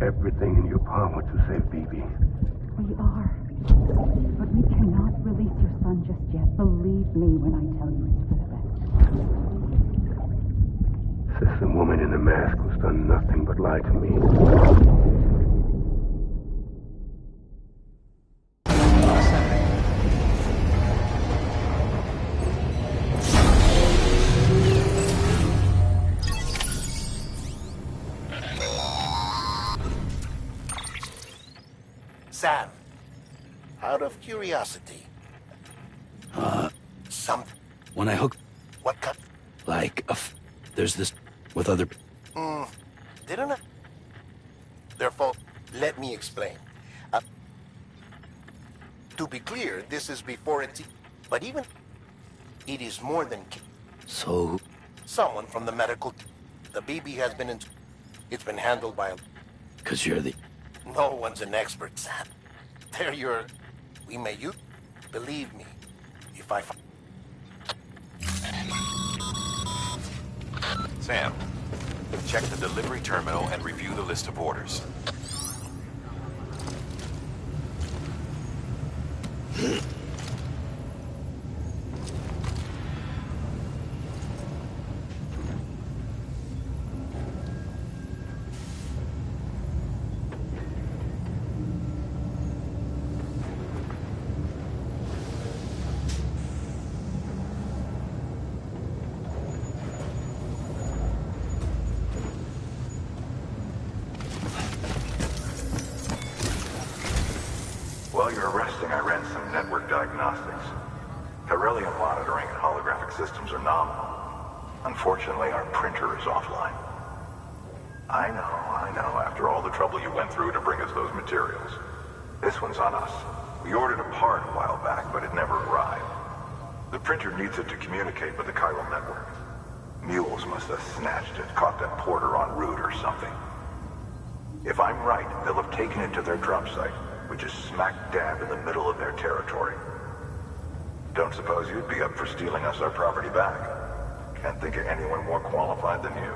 Everything in your power to save BB. We are. But we cannot release your son just yet. Believe me when I tell you it's for the best. The woman in the mask has done nothing but lie to me. Sam, out of curiosity. When I hook... What kind? Like, there's this... with other... Didn't I? Therefore, let me explain. To be clear, this is before it's... But even... It is more than... So... Someone from the medical... The BB has been in... It's been handled by a... 'Cause you're the... No one's an expert, Sam. They're your... We may use... Believe me, if I... Sam, check the delivery terminal and review the list of orders. While you're resting, I ran some network diagnostics. Beryllium monitoring and holographic systems are nominal. Unfortunately, our printer is offline. I know, after all the trouble you went through to bring us those materials. This one's on us. We ordered a part a while back, but it never arrived. The printer needs it to communicate with the chiral network. Mules must have snatched it, caught that porter en route or something. If I'm right, they'll have taken it to their drop site, which is smack dab in the middle of their territory. Don't suppose you'd be up for stealing us our property back? Can't think of anyone more qualified than you.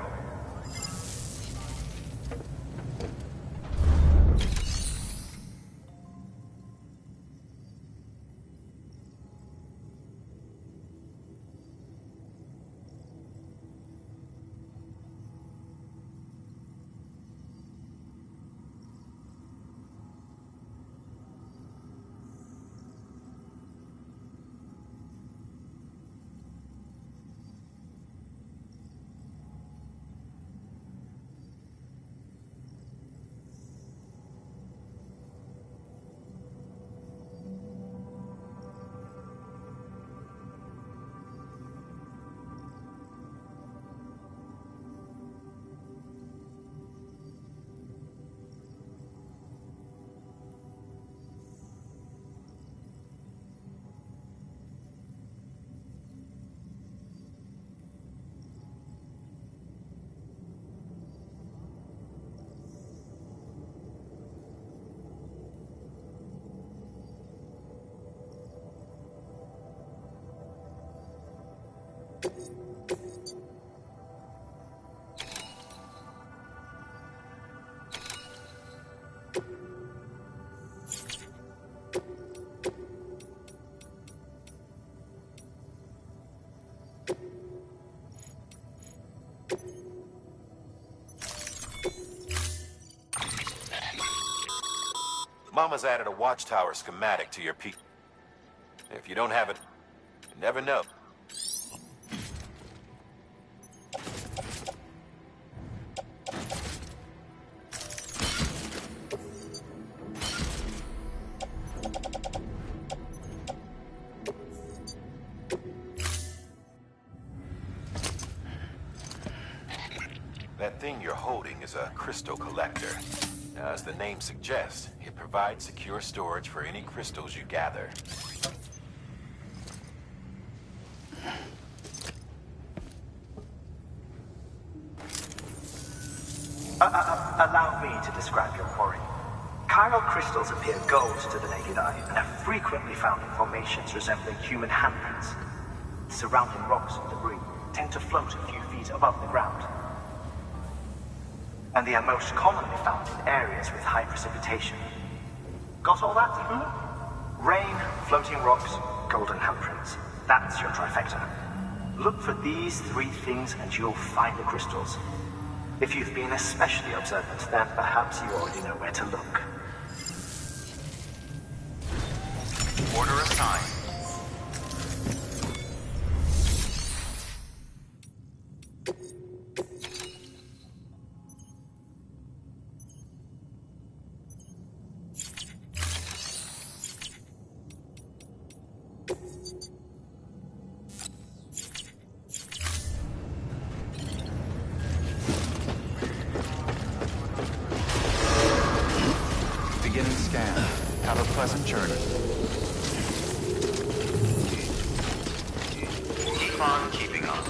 Mama's added a watchtower schematic to your P. If you don't have it, you never know. That thing you're holding is a crystal collector. Now, as the name suggests, it provides secure storage for any crystals you gather. Allow me to describe your quarry. Chiral crystals appear gold to the naked eye and are frequently found in formations resembling human handprints. Surrounding rocks and debris tend to float a few feet above the ground. And they are most commonly found in areas with high precipitation. Got all that? Rain, floating rocks, golden handprints. That's your trifecta. Look for these 3 things and you'll find the crystals. If you've been especially observant, then perhaps you already know where to look. Order assigned. Beginning scan. Have a pleasant journey. Keep on keeping on.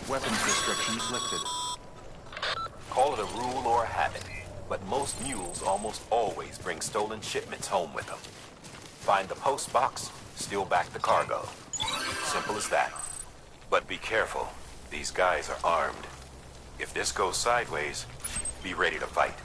Weapons restrictions lifted. Call it a rule or a habit, but most mules almost always bring stolen shipments home with them. Find the post box, steal back the cargo. Simple as that. But be careful. These guys are armed. If this goes sideways, be ready to fight.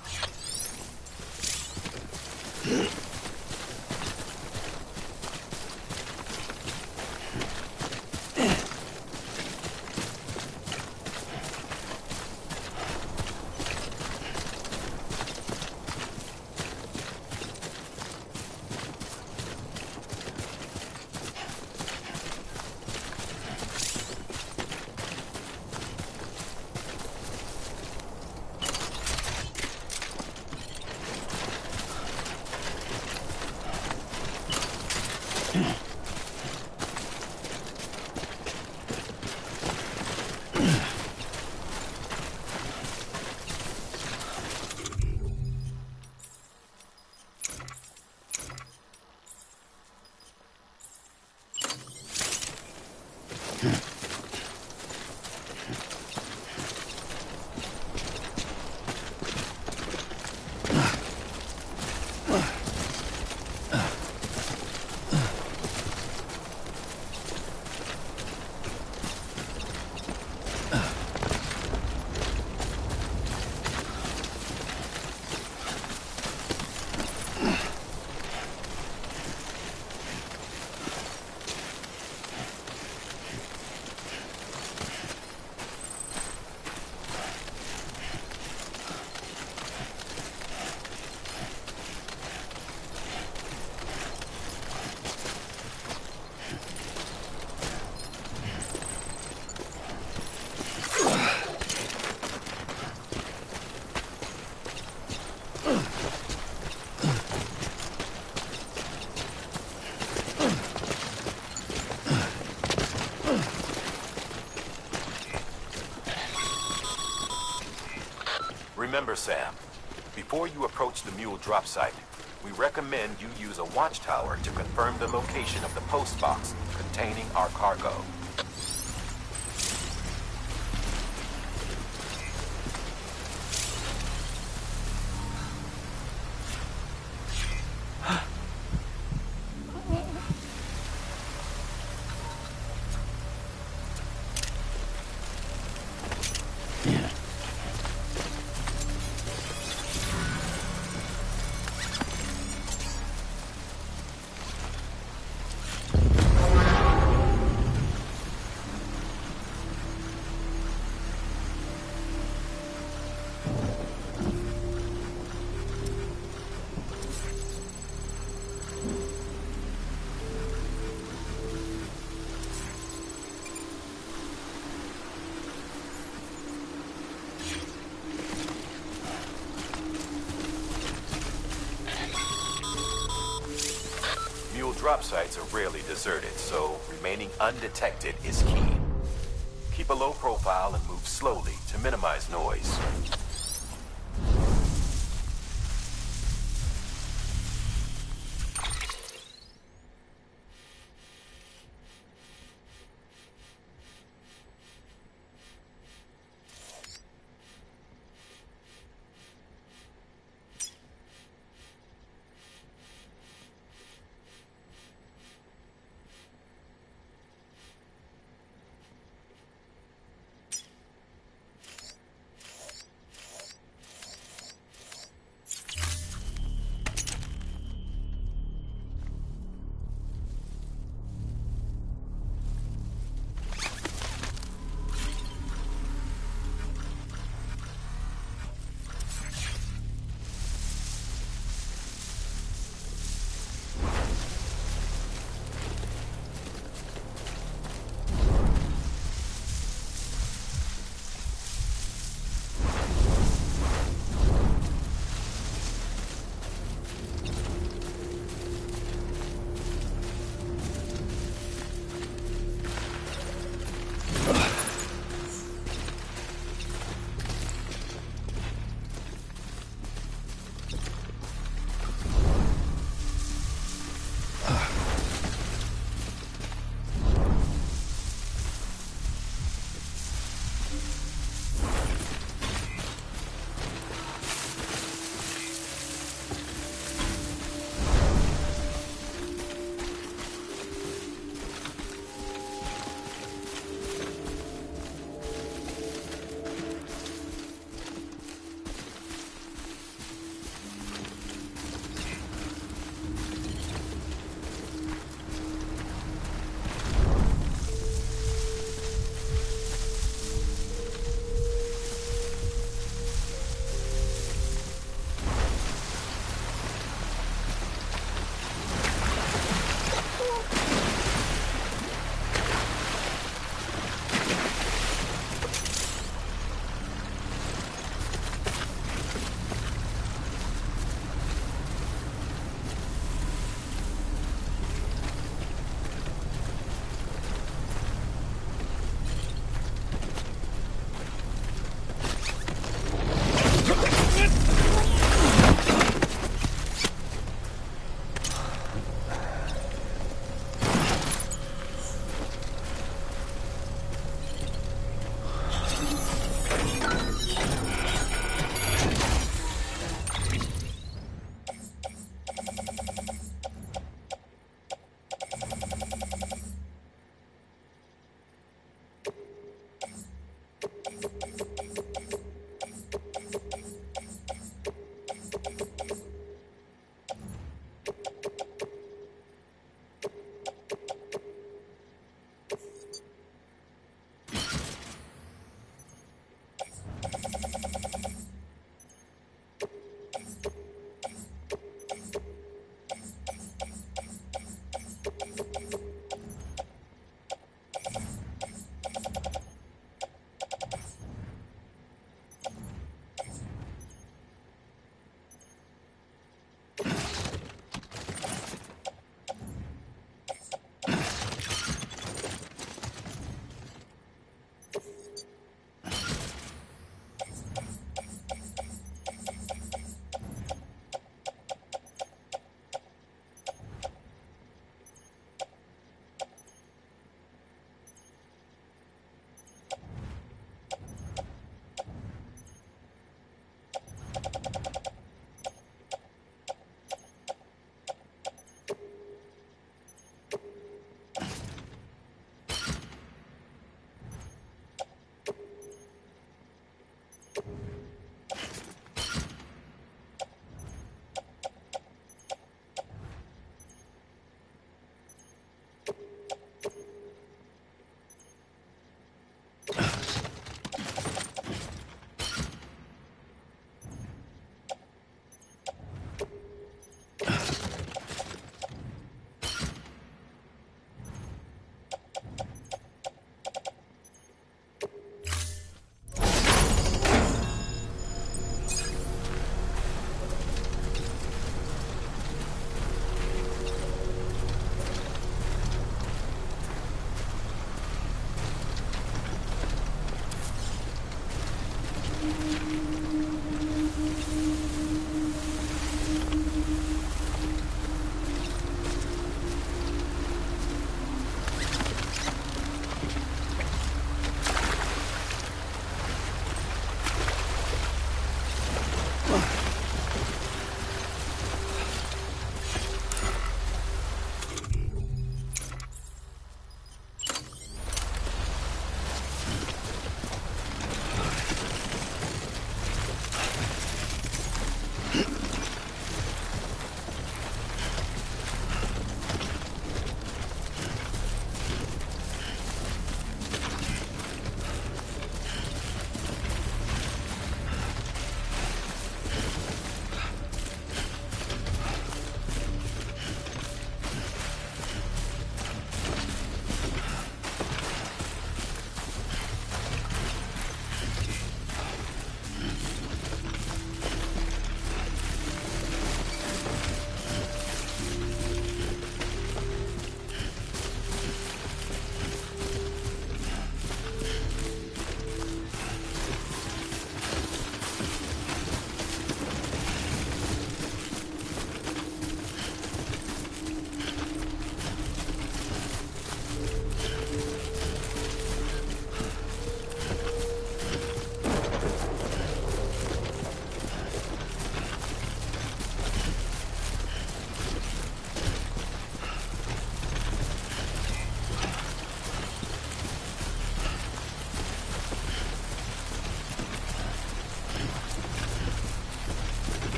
Remember, Sam, before you approach the mule drop site, we recommend you use a watchtower to confirm the location of the post box containing our cargo. Drop sites are rarely deserted, so remaining undetected is key. Keep a low profile and move slowly to minimize noise.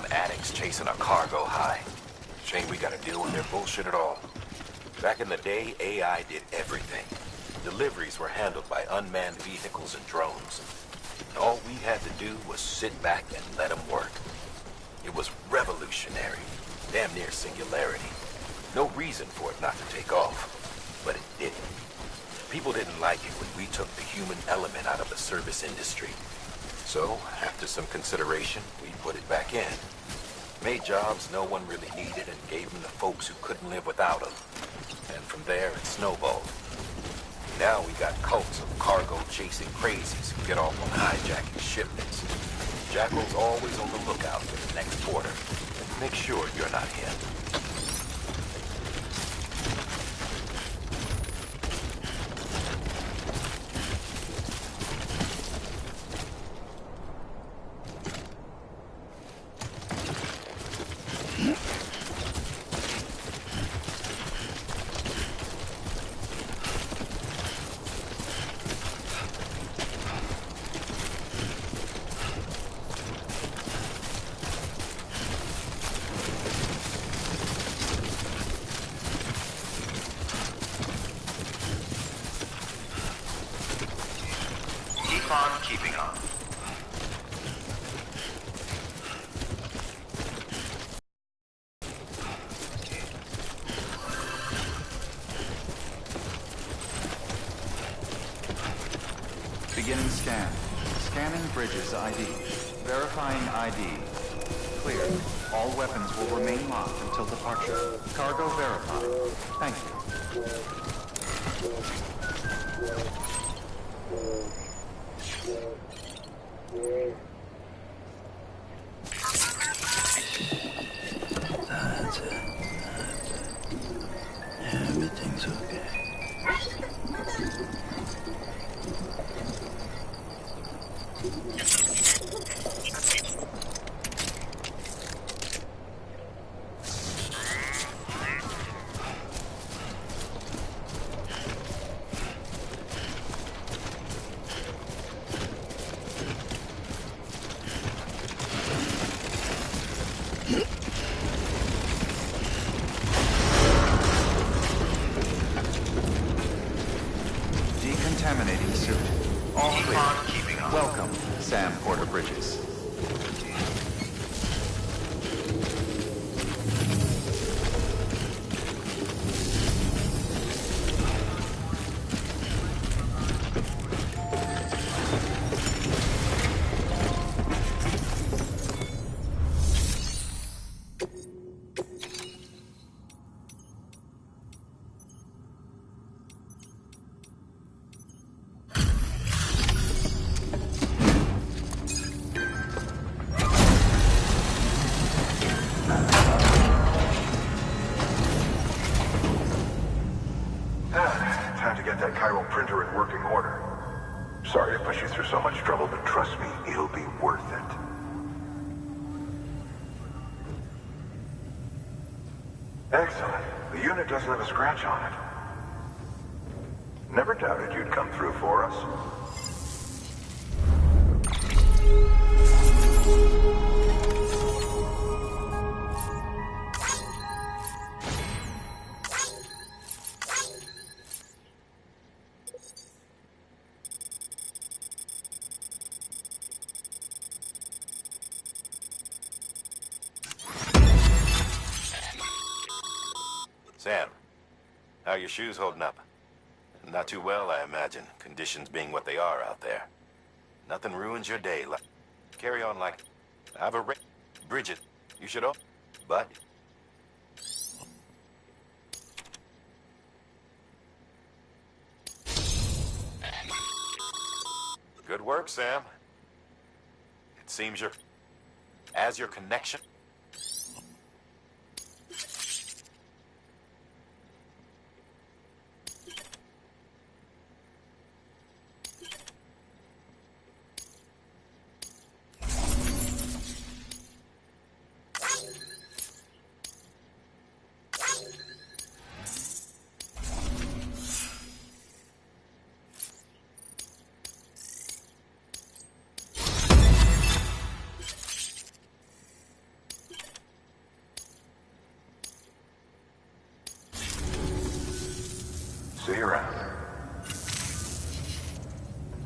Some addicts chasing a cargo high. Shame we gotta deal with their bullshit at all. Back in the day, AI did everything. Deliveries were handled by unmanned vehicles and drones. And all we had to do was sit back and let them work. It was revolutionary, damn near singularity. No reason for it not to take off, but it didn't. People didn't like it when we took the human element out of the service industry. So, after some consideration, we put it back in. Made jobs no one really needed and gave them to folks who couldn't live without them. And from there, it snowballed. Now we got cults of cargo-chasing crazies who get off on hijacking shipments. Jackal's always on the lookout for the next order. Make sure you're not him. On keeping on. Beginning scan. Scanning Bridges ID. Verifying ID. Clear. All weapons will remain locked until departure. Cargo verified. Thank you. That's it. Everything's okay. Decontaminating suit. All clear. Welcome, Sam Porter Bridges. Time to get that chiral printer in working order. Sorry to push you through so much trouble, but trust me, it'll be worth it. Excellent. The unit doesn't have a scratch on it. Never doubted you'd come through for us. Sam, how are your shoes holding up? Not too well, I imagine, conditions being what they are out there. Nothing ruins your day like... Carry on like... I've a... Bridget, you should all... But... Good work, Sam. It seems you're... As your connection...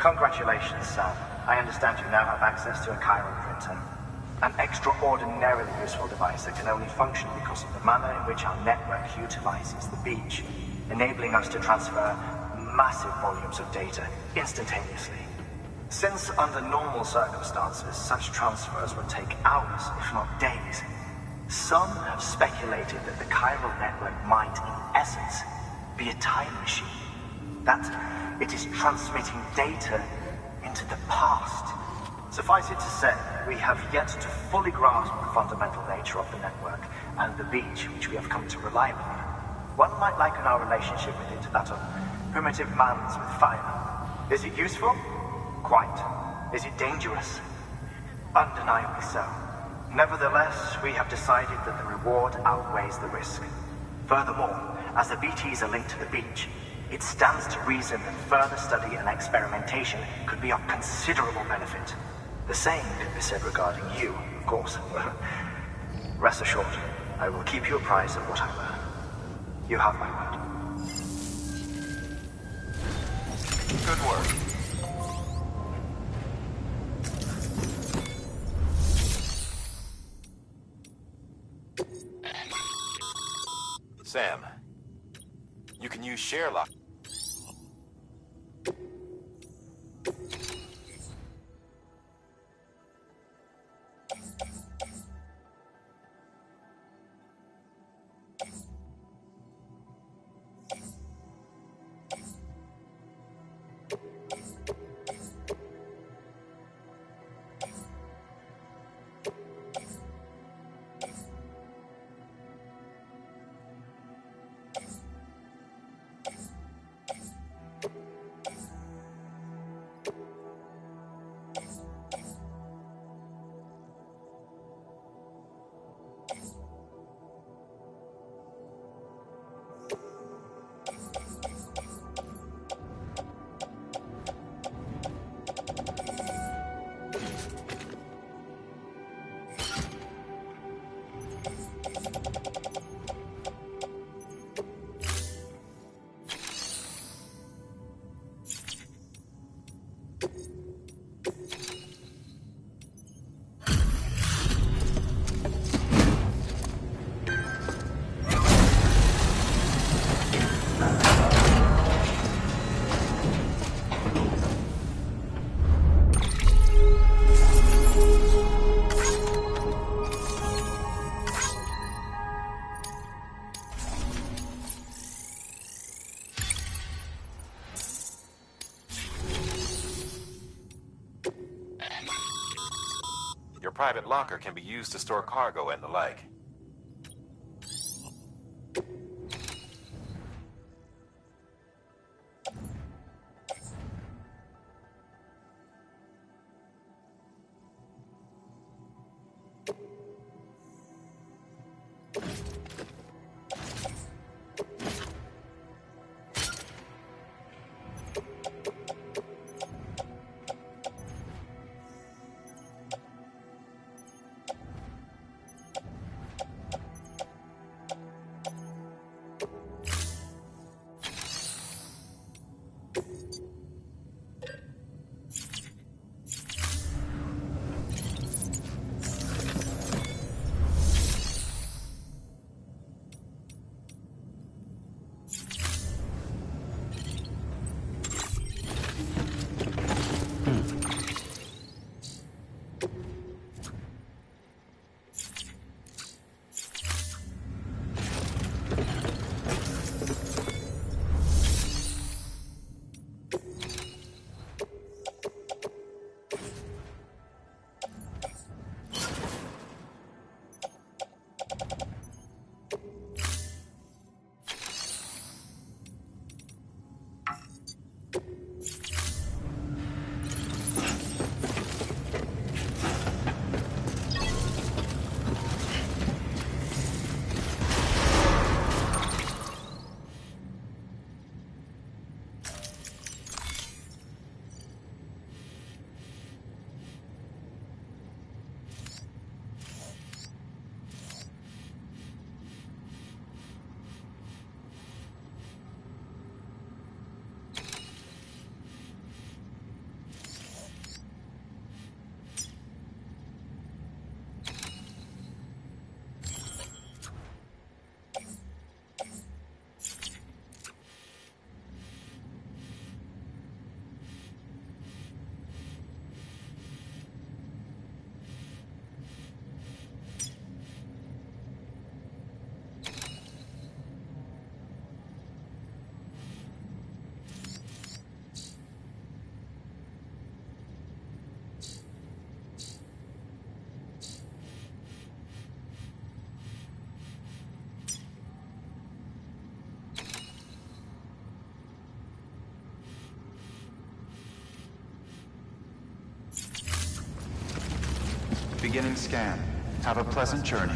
Congratulations, Sam. I understand you now have access to a chiral printer. An extraordinarily useful device that can only function because of the manner in which our network utilizes the beach, enabling us to transfer massive volumes of data instantaneously. Since under normal circumstances, such transfers would take hours, if not days, some have speculated that the chiral network might, in essence, be a time machine. That it is transmitting data into the past. Suffice it to say, we have yet to fully grasp the fundamental nature of the network and the beach which we have come to rely upon. One might liken our relationship with it to that of primitive mans with fire. Is it useful? Quite. Is it dangerous? Undeniably so. Nevertheless, we have decided that the reward outweighs the risk. Furthermore, as the BTs are linked to the beach, it stands to reason that further study and experimentation could be of considerable benefit. The same can be said regarding you, of course. Rest assured, I will keep you apprised of what I learn. You have my word. Good work. Sam, you can use ShareLock. Your private locker can be used to store cargo and the like. Beginning scan. Have a pleasant journey.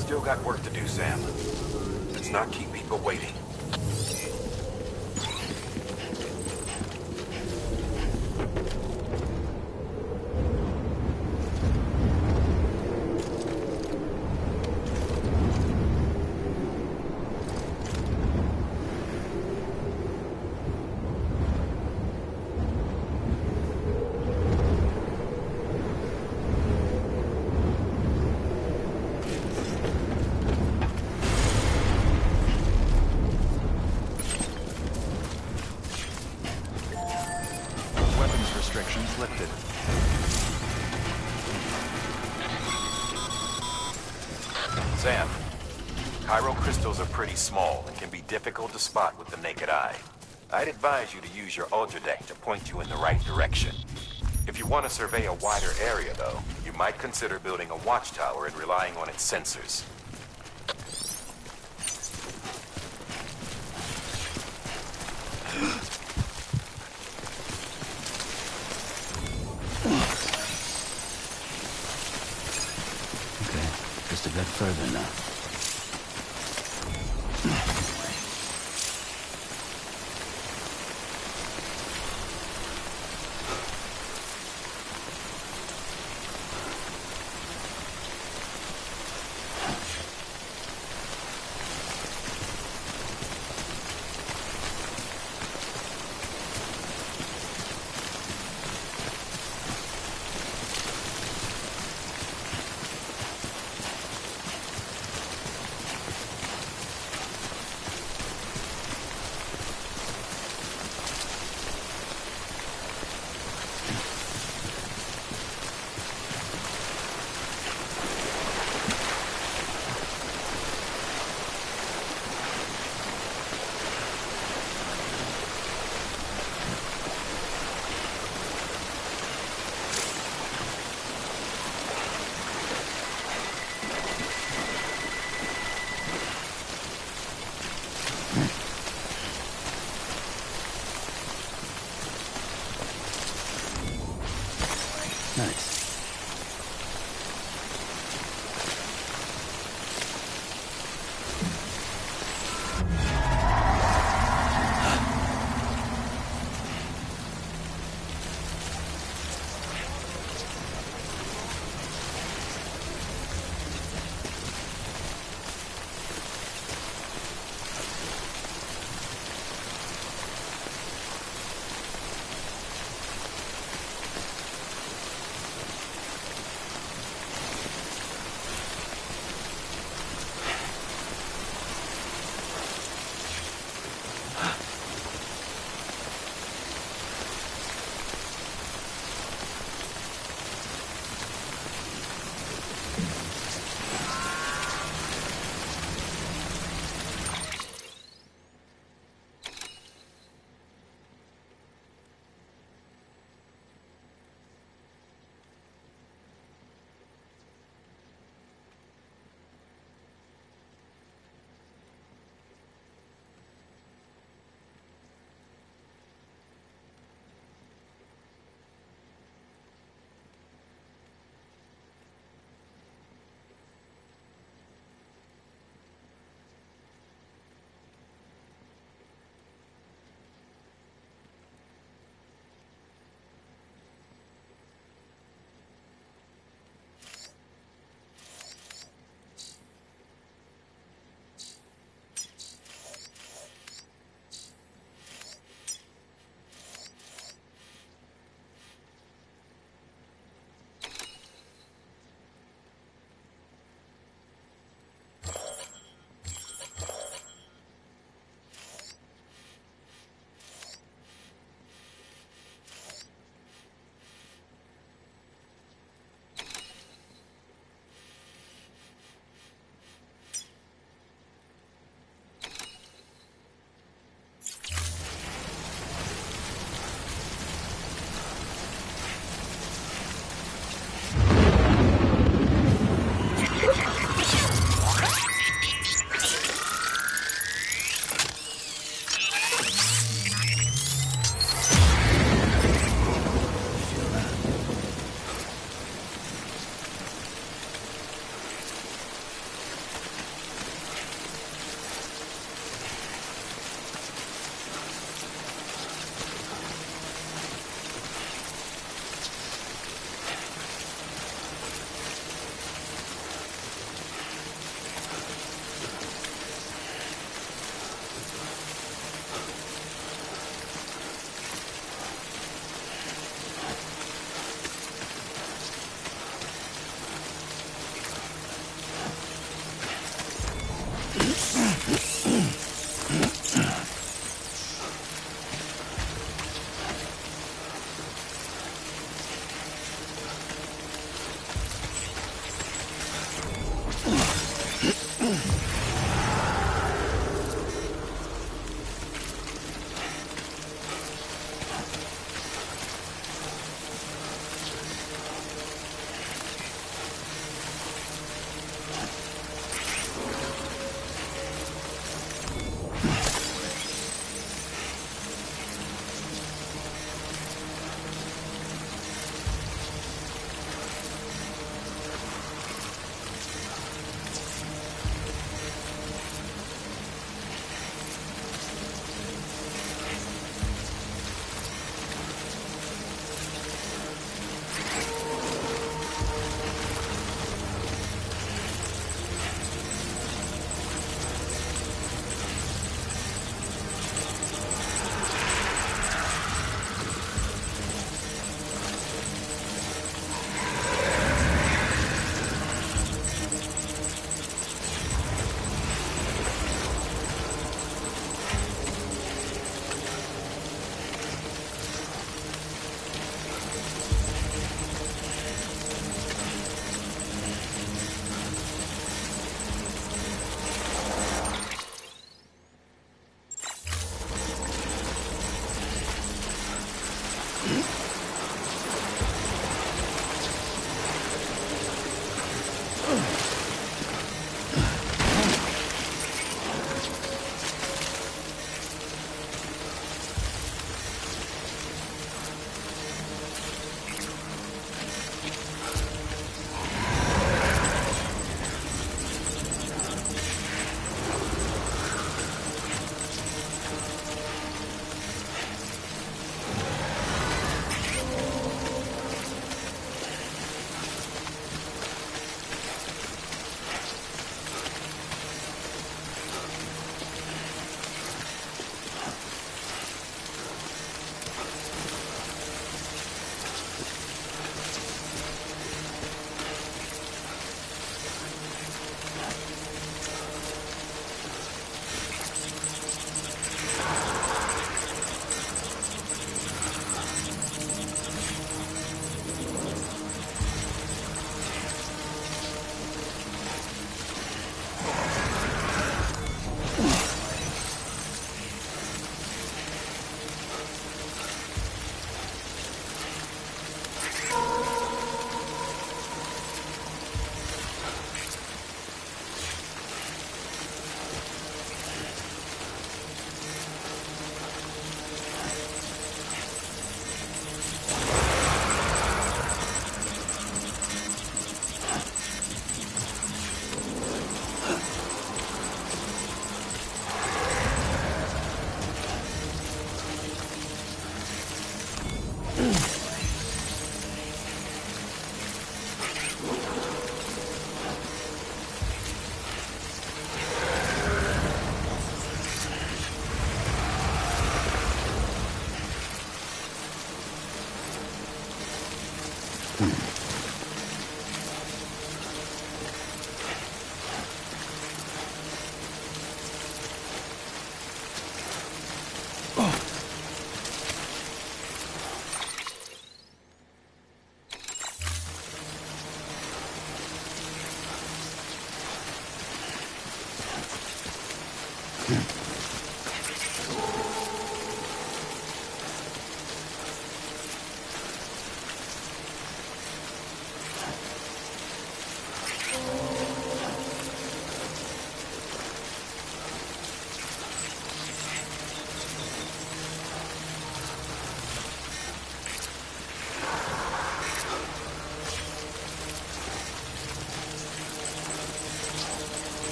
Still got work to do, Sam. Let's not keep people waiting. Restrictions lifted. Sam, chiral crystals are pretty small and can be difficult to spot with the naked eye. I'd advise you to use your Ultradeck to point you in the right direction. If you want to survey a wider area, though, you might consider building a watchtower and relying on its sensors. Just a bit further now. Nice.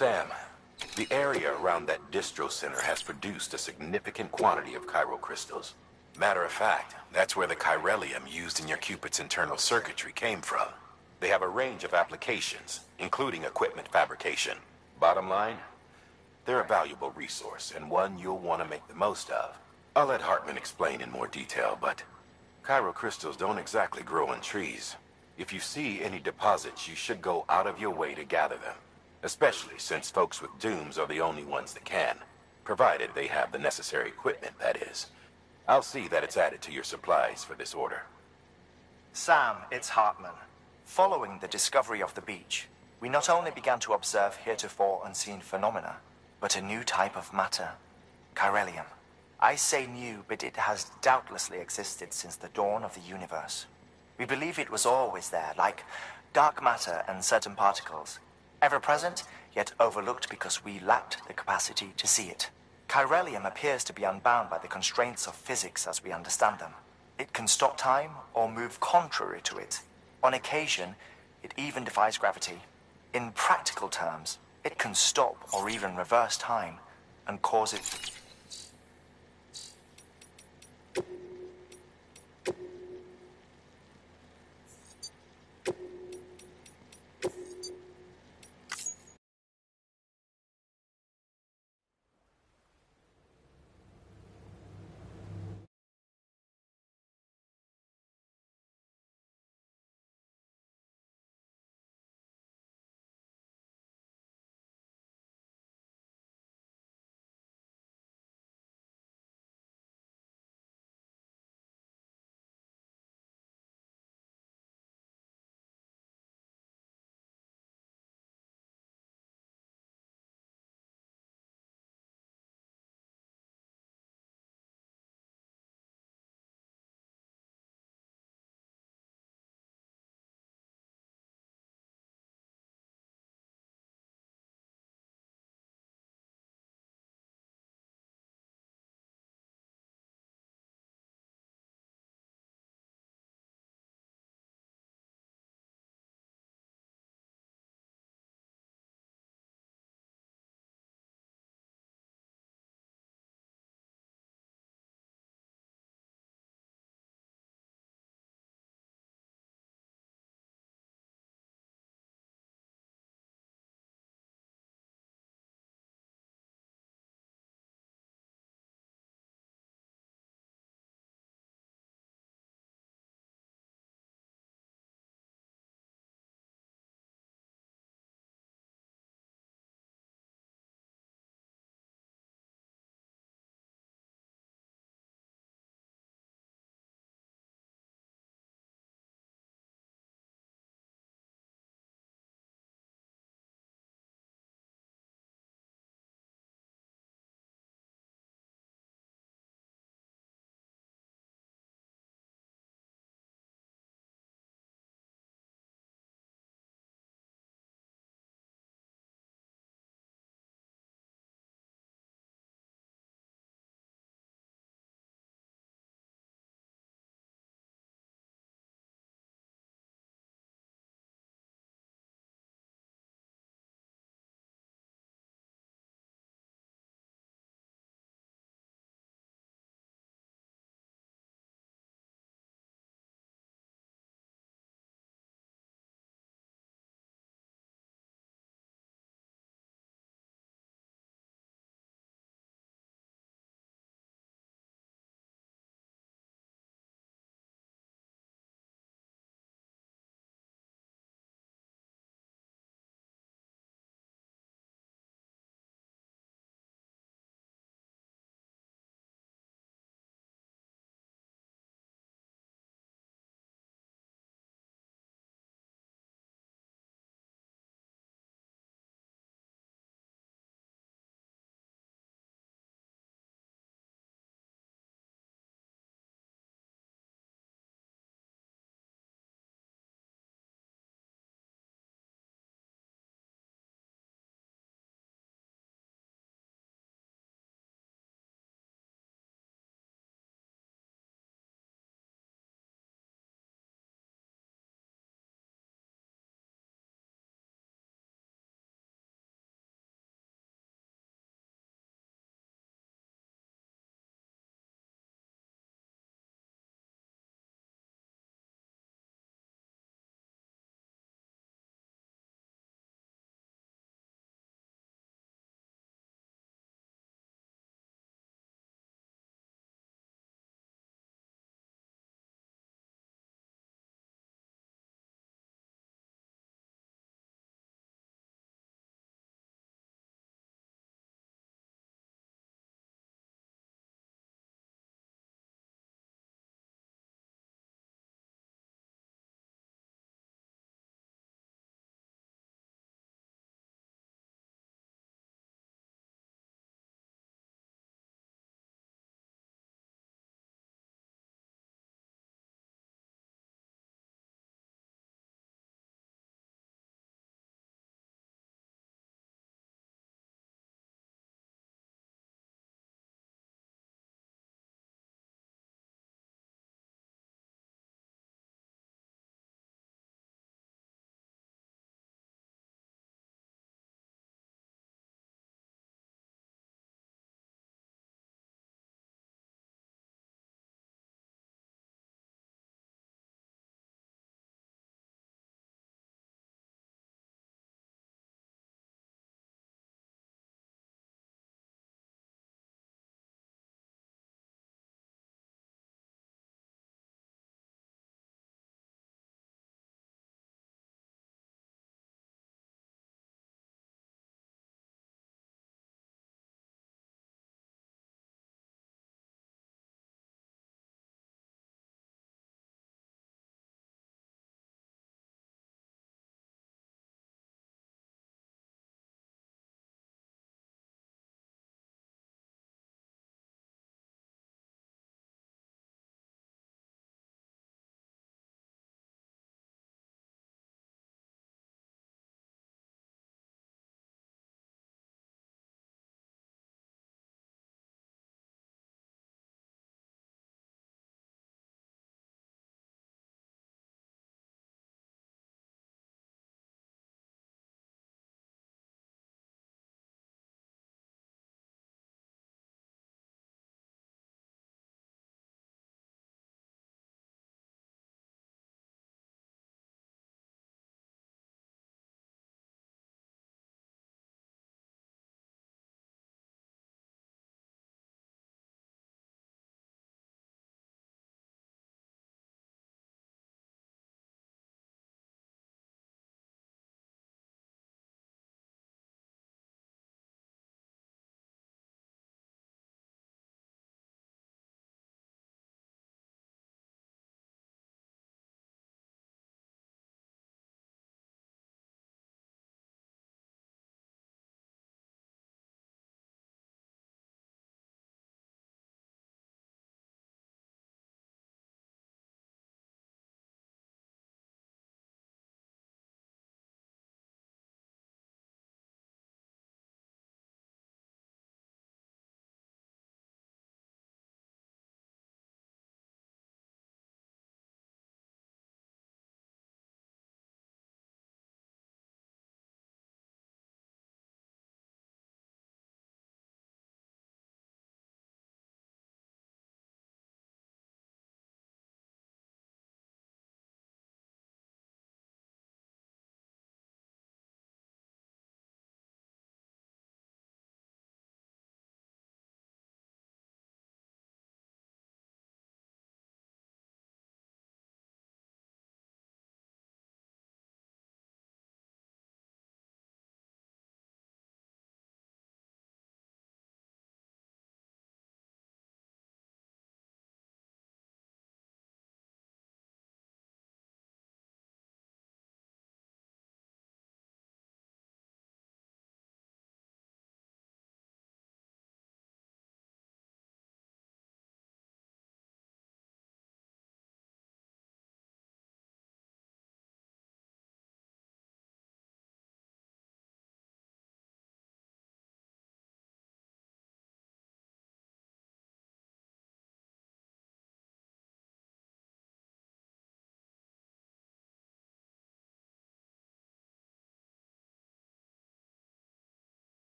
Sam, the area around that distro center has produced a significant quantity of chiral crystals. Matter of fact, that's where the chiralium used in your Cupid's internal circuitry came from. They have a range of applications, including equipment fabrication. Bottom line, they're a valuable resource, and one you'll want to make the most of. I'll let Hartman explain in more detail, but chiral crystals don't exactly grow on trees. If you see any deposits, you should go out of your way to gather them. Especially since folks with dooms are the only ones that can. Provided they have the necessary equipment, that is. I'll see that it's added to your supplies for this order. Sam, it's Hartman. Following the discovery of the beach, we not only began to observe heretofore unseen phenomena, but a new type of matter, chiralium. I say new, but it has doubtlessly existed since the dawn of the universe. We believe it was always there, like dark matter and certain particles. Ever present, yet overlooked because we lacked the capacity to see it. Chiralium appears to be unbound by the constraints of physics as we understand them. It can stop time or move contrary to it. On occasion, it even defies gravity. In practical terms, it can stop or even reverse time and cause it